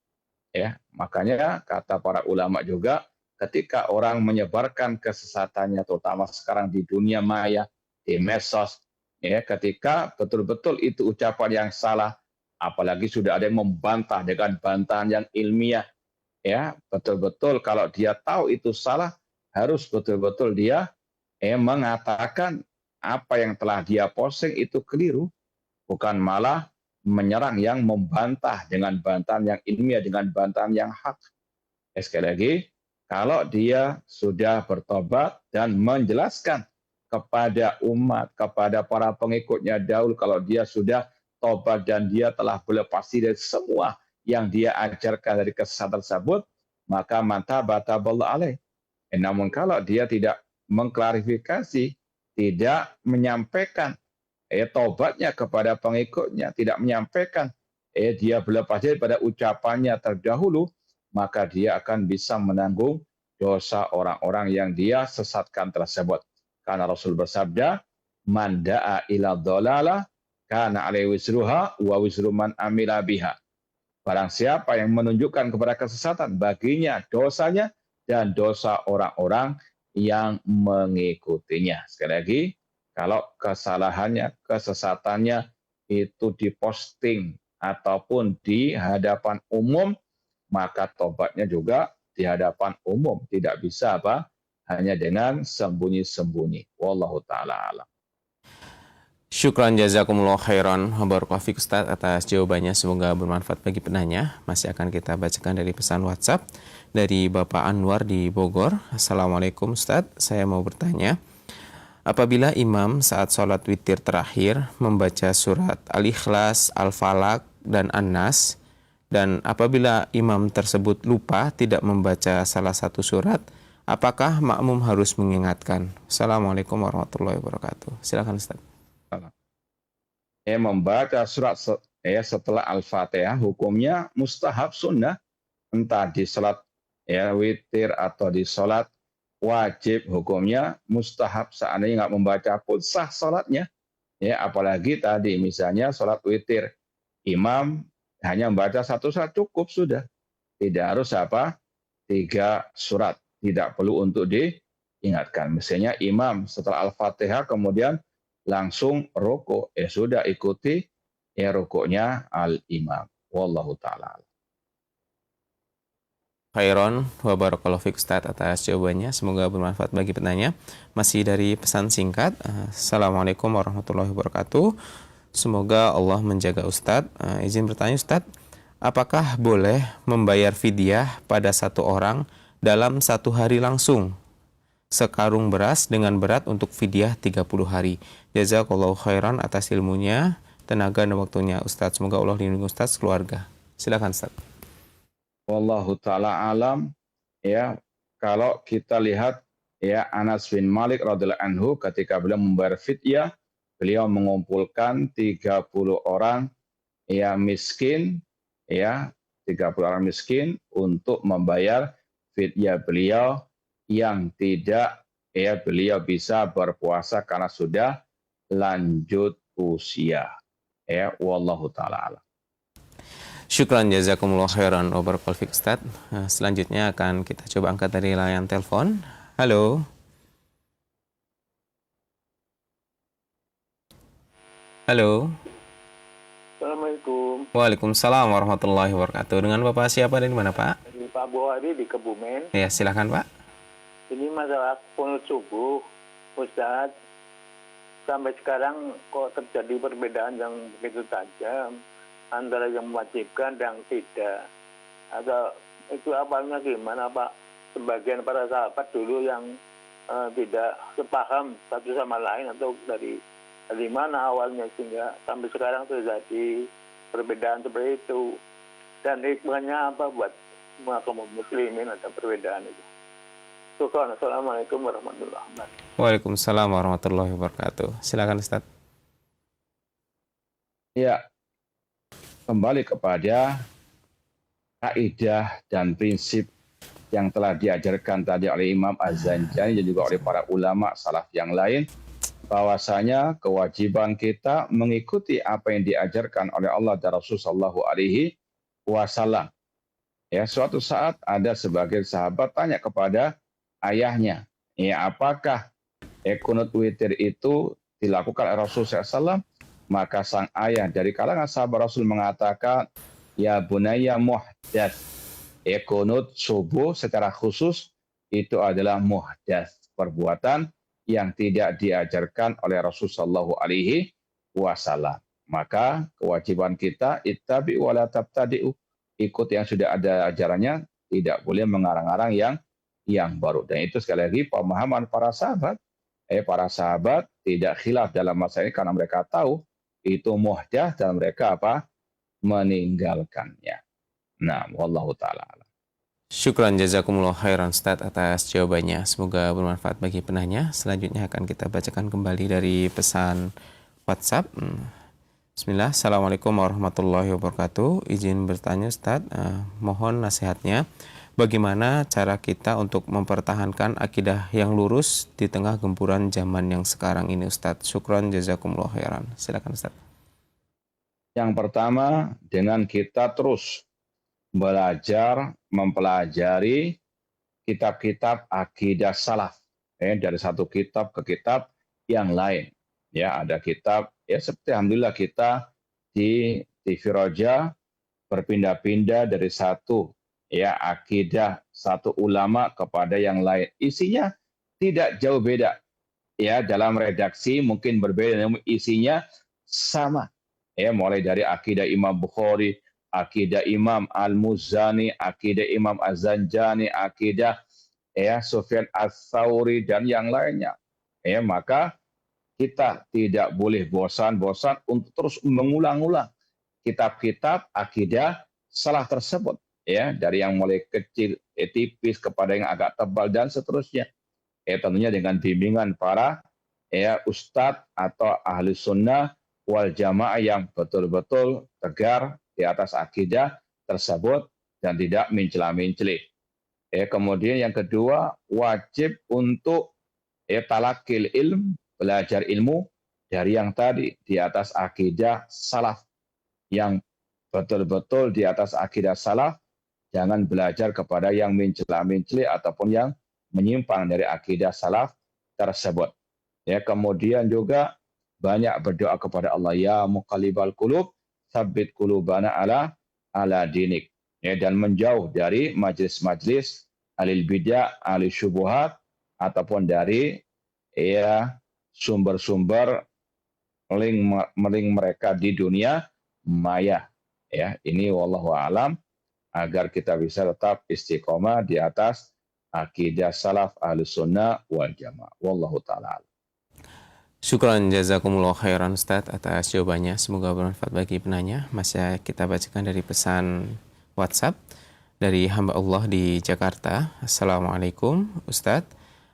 Makanya kata para ulama juga, ketika orang menyebarkan kesesatannya, terutama sekarang di dunia maya, di medsos, ketika betul-betul itu ucapan yang salah, apalagi sudah ada yang membantah dengan bantahan yang ilmiah, betul-betul kalau dia tahu itu salah, harus betul-betul dia mengatakan apa yang telah dia posting itu keliru, bukan malah menyerang yang membantah dengan bantahan yang ilmiah, dengan bantahan yang hak. Sekali lagi, kalau dia sudah bertobat dan menjelaskan kepada umat, kepada para pengikutnya dahulu, kalau dia sudah tobat dan dia telah berlepas diri dari semua yang dia ajarkan dari kesesatan tersebut, maka mantaba-taballahu alaih. Namun kalau dia tidak mengklarifikasi, tidak menyampaikan tobatnya kepada pengikutnya, tidak menyampaikan dia berlepas diri pada ucapannya terdahulu, maka dia akan bisa menanggung dosa orang-orang yang dia sesatkan tersebut. Karena Rasul bersabda, man da'a ila dhalalah kana alaihi wisruha wa wisru man amila biha. Barang siapa yang menunjukkan kepada kesesatan, baginya dosanya dan dosa orang-orang yang mengikutinya. Sekali lagi, kalau kesalahannya, kesesatannya itu diposting ataupun di hadapan umum, maka tobatnya juga di hadapan umum. Tidak bisa hanya dengan sembunyi-sembunyi. Wallahu ta'ala alam. Syukran jazakumullah khairan wa barakallahu fiik Ustaz atas jawabannya, semoga bermanfaat bagi penanya. Masih akan kita bacakan dari pesan WhatsApp dari Bapak Anwar di Bogor. Assalamualaikum Ustaz, saya mau bertanya, apabila imam saat sholat witir terakhir membaca surat Al-Ikhlas, Al-Falaq, dan An-Nas, dan apabila imam tersebut lupa tidak membaca salah satu surat, apakah makmum harus mengingatkan? Assalamualaikum warahmatullahi wabarakatuh. Silakan Ustaz. Membaca surat setelah Al-Fatihah hukumnya mustahab sunnah, entah di salat witir atau di salat wajib hukumnya mustahab. Seandainya nggak membaca pun sah salatnya. Apalagi tadi misalnya salat witir, imam hanya membaca satu surat cukup sudah. Tidak harus 3 surat. Tidak perlu untuk diingatkan. Misalnya imam setelah Al-Fatihah kemudian langsung rukuk, sudah ikuti rukuknya al-imam. Wallahu ta'ala. Khairon wa barakallahu fiik Ustaz atas jawabannya. Semoga bermanfaat bagi penanya. Masih dari pesan singkat. Assalamualaikum warahmatullahi wabarakatuh. Semoga Allah menjaga Ustaz. Izin bertanya Ustaz, apakah boleh membayar fidyah pada satu orang dalam satu hari langsung? Sekarung beras dengan berat untuk fidyah 30 hari. Jazakallahu khairan atas ilmunya, tenaga dan waktunya Ustaz. Semoga Allah lindungi Ustaz keluarga. Silakan Ustaz. Wallahu ta'ala alam. Kalau kita lihat Anas bin Malik radhiyallahu anhu ketika beliau membayar fidyah, beliau mengumpulkan 30 orang miskin 30 orang miskin untuk membayar fidyah beliau yang tidak beliau bisa berpuasa karena sudah lanjut usia. Wallahu ta'ala alam. Syukran jazakumullah khairan wa barakallahu fiik Ustaz. Selanjutnya akan kita coba angkat dari layar telepon. Halo. Halo. Assalamualaikum. Waalaikumsalam warahmatullahi wabarakatuh. Dengan Bapak siapa dan di mana Pak? Ini Pak Buhari di Kebumen. Ya, silakan Pak. Ini masalah kunut subuh, Ustaz. Sampai sekarang kok terjadi perbedaan yang begitu tajam antara yang mewajibkan dan tidak. Atau itu awalnya gimana Pak? Sebagian para sahabat dulu yang tidak sepaham satu sama lain atau dari mana awalnya sehingga sampai sekarang terjadi perbedaan seperti itu. Dan hikmahnya apa buat semua kaum muslimin atau perbedaan itu? Syukran. Assalamualaikum warahmatullahi wabarakatuh. Waalaikumsalam warahmatullahi wabarakatuh. Silakan Ustaz. Ya, kembali kepada kaidah dan prinsip yang telah diajarkan tadi oleh Imam Az-Zanjani dan juga oleh para ulama salaf yang lain, bahwasanya kewajiban kita mengikuti apa yang diajarkan oleh Allah dan Rasulullah SAW. Suatu saat ada sebagian sahabat tanya kepada ayahnya, apakah kunut witir itu dilakukan oleh Rasulullah SAW? Maka sang ayah dari kalangan sahabat Rasul mengatakan, ya bunayya muhdats. Kunut subuh secara khusus itu adalah muhdats, perbuatan yang tidak diajarkan oleh Rasulullah SAW. Maka kewajiban kita ittabi wa la tabtadi'u, ikut yang sudah ada ajarannya, tidak boleh mengarang-arang yang baru. Dan itu sekali lagi pemahaman para sahabat. Para sahabat tidak khilaf dalam masalah ini karena mereka tahu itu muhdath dan mereka meninggalkannya. Nah, wallahu ta'ala. Syukran jazakumullah khairan Ustaz atas jawabannya. Semoga bermanfaat bagi penanya. Selanjutnya akan kita bacakan kembali dari pesan WhatsApp. Bismillah. Assalamualaikum warahmatullahi wabarakatuh. Izin bertanya Ustaz, mohon nasihatnya. Bagaimana cara kita untuk mempertahankan akidah yang lurus di tengah gempuran zaman yang sekarang ini Ustaz? Syukran jazakumullah khairan. Silakan Ustaz. Yang pertama, dengan kita terus belajar, mempelajari kitab-kitab akidah salaf. Dari satu kitab ke kitab yang lain. Ada kitab, seperti alhamdulillah kita di TV Roja berpindah-pindah dari satu akidah satu ulama kepada yang lain. Isinya tidak jauh beda. Dalam redaksi mungkin berbeda, namun isinya sama. Mulai dari akidah Imam Bukhari, akidah Imam Al-Muzani, akidah Imam Az-Zanjani, akidah Sufyan Ats-Tsauri dan yang lainnya. maka kita tidak boleh bosan-bosan untuk terus mengulang-ulang kitab-kitab akidah salah tersebut, dari yang mulai kecil, tipis kepada yang agak tebal dan seterusnya. Tentunya dengan bimbingan para ustadz atau ahli sunnah wal jamaah yang betul-betul tegar di atas akidah tersebut dan tidak mencela-mencela. Kemudian yang kedua, wajib untuk talakil ilm, belajar ilmu dari yang tadi di atas akidah salaf, yang betul-betul di atas akidah salaf. Jangan belajar kepada yang mencela-mencela ataupun yang menyimpang dari akidah salaf tersebut. Kemudian juga banyak berdoa kepada Allah, ya muqallibal qulub, tsabbit qulubana ala dinik. Dan menjauh dari majlis-majlis alil bidah, alil syubuhat, ataupun dari sumber-sumber link mereka di dunia maya. Ini wallahu alam, agar kita bisa tetap istiqomah di atas akidah salaf ahlus sunnah wal jamaah. Wallahu ta'ala. Syukran jazakumullah khairan Ustaz atas jawabannya. Semoga bermanfaat bagi penanya. Masih kita bacakan dari pesan WhatsApp dari hamba Allah di Jakarta. Assalamualaikum Ustaz.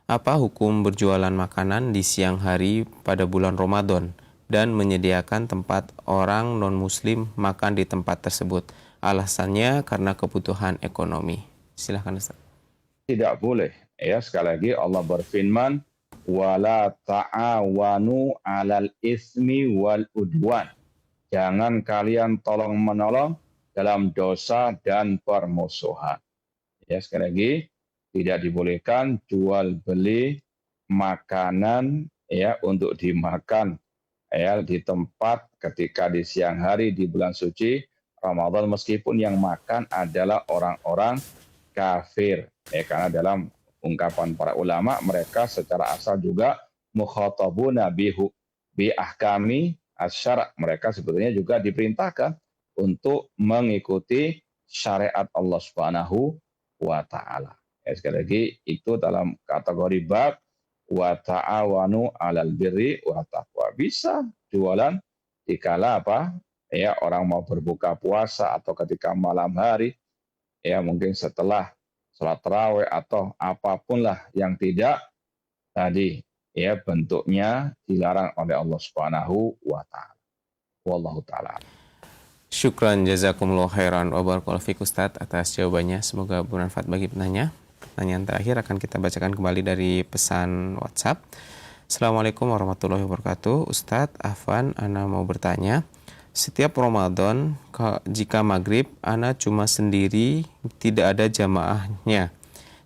Apa hukum berjualan makanan di siang hari pada bulan Ramadan dan menyediakan tempat orang non-muslim makan di tempat tersebut? Alasannya karena kebutuhan ekonomi. Silahkan Ustaz. Tidak boleh. Sekali lagi Allah berfirman, wala ta'awanu 'alal ismi wal udwan. Jangan kalian tolong menolong dalam dosa dan permusuhan. Sekali lagi, tidak dibolehkan jual beli makanan untuk dimakan di tempat ketika di siang hari di bulan suci Ramadan, meskipun yang makan adalah orang-orang kafir. Karena dalam ungkapan para ulama, mereka secara asal juga mukhatabuna bi ahkami asyara. Mereka sebetulnya juga diperintahkan untuk mengikuti syariat Allah Subhanahu wa taala. Sekali lagi, itu dalam kategori bab wa ta'awanu 'alal birri wa taqwa. Bisa jualan dikala orang mau berbuka puasa atau ketika malam hari, mungkin setelah sholat tarawih atau apapun lah yang tidak tadi bentuknya dilarang oleh Allah Subhanahu wa taala. Wallahu taala. Syukran jazakumullah khairan wa barakallahu fiik Ustaz atas jawabannya. Semoga bermanfaat bagi penanya. Pertanyaan terakhir akan kita bacakan kembali dari pesan WhatsApp. Assalamualaikum warahmatullahi wabarakatuh. Ustadz Afwan, ana mau bertanya. Setiap Ramadan, jika maghrib, ana cuma sendiri, tidak ada jamaahnya.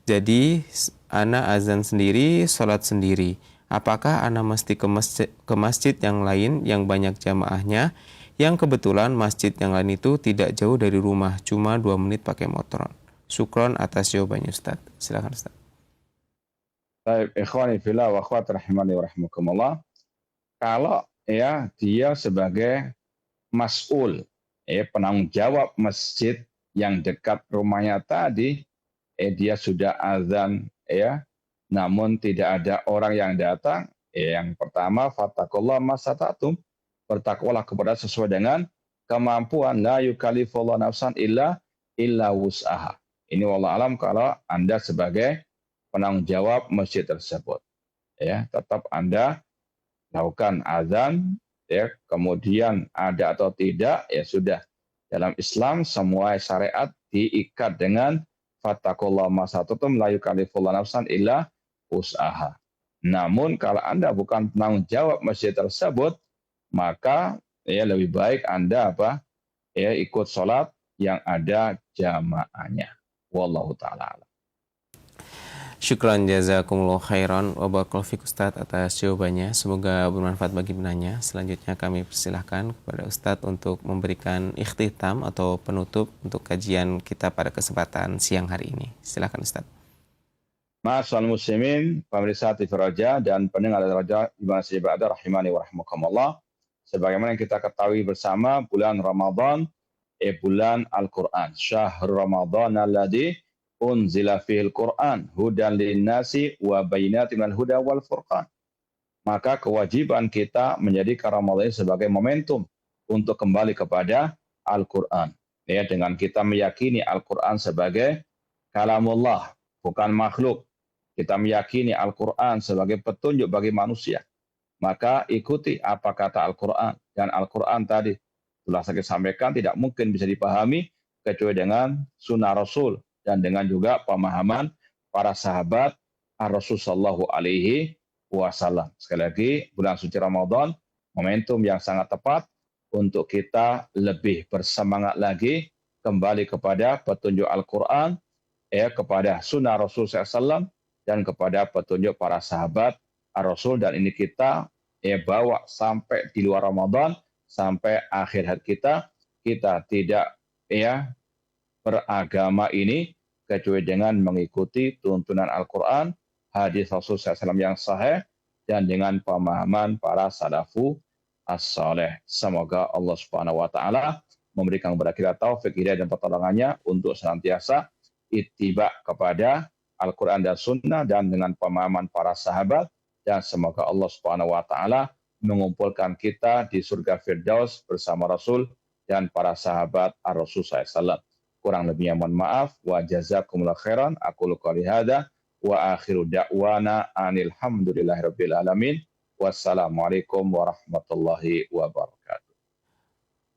Jadi, ana azan sendiri, sholat sendiri. Apakah ana mesti ke masjid yang lain yang banyak jamaahnya? Yang kebetulan masjid yang lain itu tidak jauh dari rumah, cuma 2 menit pakai motor. Syukron atas jawabannya Ustaz. Silakan Ustaz. Baik, ikhwani fillah wa akhwat rahimani wa rahmakumullah. Kalau dia sebagai mas'ul, penanggung jawab masjid yang dekat rumahnya tadi, dia sudah azan, namun tidak ada orang yang datang, yang pertama, fattaqullaha masata'tum, bertakwalah kepada sesuai dengan kemampuan, la yukallifullahu nafsan illa wus'aha. Ini wallahu alam kalau Anda sebagai penanggung jawab masjid tersebut, tetap Anda lakukan azan, kemudian ada atau tidak, sudah. Dalam Islam semua syariat diikat dengan fattaqullaha masata'tum la yukallifullahu nafsan illa wus'aha. Namun kalau Anda bukan penanggung jawab masjid tersebut, maka lebih baik Anda ikut sholat yang ada jamaahnya. Wallahu ta'ala. Syukran jazakumullah khairan wa barakallahu fiik Ustaz atas jawabannya. Semoga bermanfaat bagi penanya. Selanjutnya kami persilahkan kepada Ustaz untuk memberikan ikhtitam atau penutup untuk kajian kita pada kesempatan siang hari ini. Silakan Ustaz. Ma'asyiral muslimin, pemirsa TV Roja dan pendengar Roja Ibn Sibada rahimani wa rahmakumullah. Sebagaimana yang kita ketahui bersama, bulan Ramadan bulan Al-Quran. Syahrul Ramadan alladzi unzila fihil Quran hudan linnasi wa bayyinatin minal huda wal furqan. maka kewajiban kita menjadikan Ramadan sebagai momentum untuk kembali kepada Al-Quran. Ya, dengan kita meyakini Al-Quran sebagai kalamullah, bukan makhluk. Kita meyakini Al-Quran sebagai petunjuk bagi manusia. Maka ikuti apa kata Al-Quran. Dan Al-Quran tadi, telah saya sampaikan, tidak mungkin bisa dipahami kecuali dengan sunnah Rasul. Dan dengan juga pemahaman para sahabat Rasul Sallallahu Alaihi Wasallam. Sekali lagi, bulan suci Ramadan, momentum yang sangat tepat untuk kita lebih bersemangat lagi kembali kepada petunjuk Al-Quran, kepada sunnah Rasul SAW, dan kepada petunjuk para sahabat Rasul. Dan ini kita bawa sampai di luar Ramadan, sampai akhir hayat kita. Kita tidak beragama ini kecuali dengan mengikuti tuntunan Al-Quran, hadis Rasul SAW yang sahih, dan dengan pemahaman para salafu as-saleh. Semoga Allah Subhanahu wa taala memberikan kepada kita taufik, hidayah dan pertolongannya untuk senantiasa ittiba kepada Al-Quran dan Sunnah dan dengan pemahaman para sahabat, dan semoga Allah Subhanahu wa taala mengumpulkan kita di surga Firdaus bersama Rasul dan para sahabat Ar-Rasul SAW. Kurang lebihnya mohon maaf. Wa jazakumullah khairan. Aqulu qouli hadza wa akhiru da'wana anil hamdulillahirabbil alamin. Wassalamualaikum warahmatullahi wabarakatuh.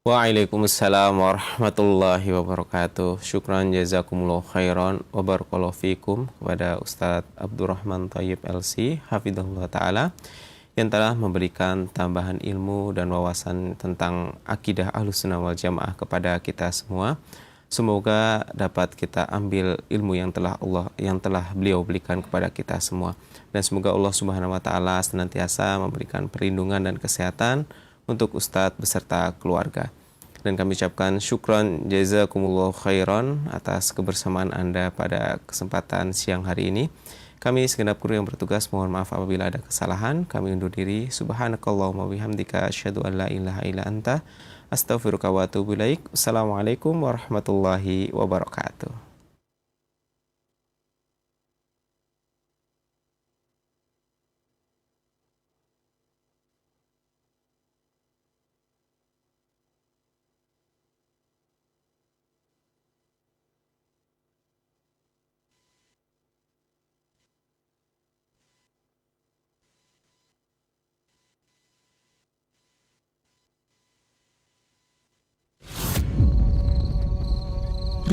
Waalaikumsalam warahmatullahi wabarakatuh. Syukran jazakumullah khairan wa barakallahu fikum kepada Ustadz Abdurrahman Thayyib LC hafizahullah taala yang telah memberikan tambahan ilmu dan wawasan tentang akidah Ahlussunnah wal Jamaah kepada kita semua. Semoga dapat kita ambil ilmu yang telah beliau berikan kepada kita semua, dan semoga Allah Subhanahu wa taala senantiasa memberikan perlindungan dan kesehatan untuk Ustadz beserta keluarga. Dan kami ucapkan syukran jazakumullah khairan atas kebersamaan Anda pada kesempatan siang hari ini. Kami segenap kru yang bertugas mohon maaf apabila ada kesalahan. Kami undur diri. Subhanakallahumma bihamdika asyhadu an la ilaha illa anta astaghfiruka wa atubu ilaik. Assalamualaikum warahmatullahi wabarakatuh.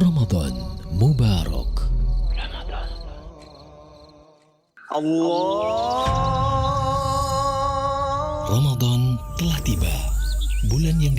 Ramadan Mubarak. Ramadan telah tiba, bulan yang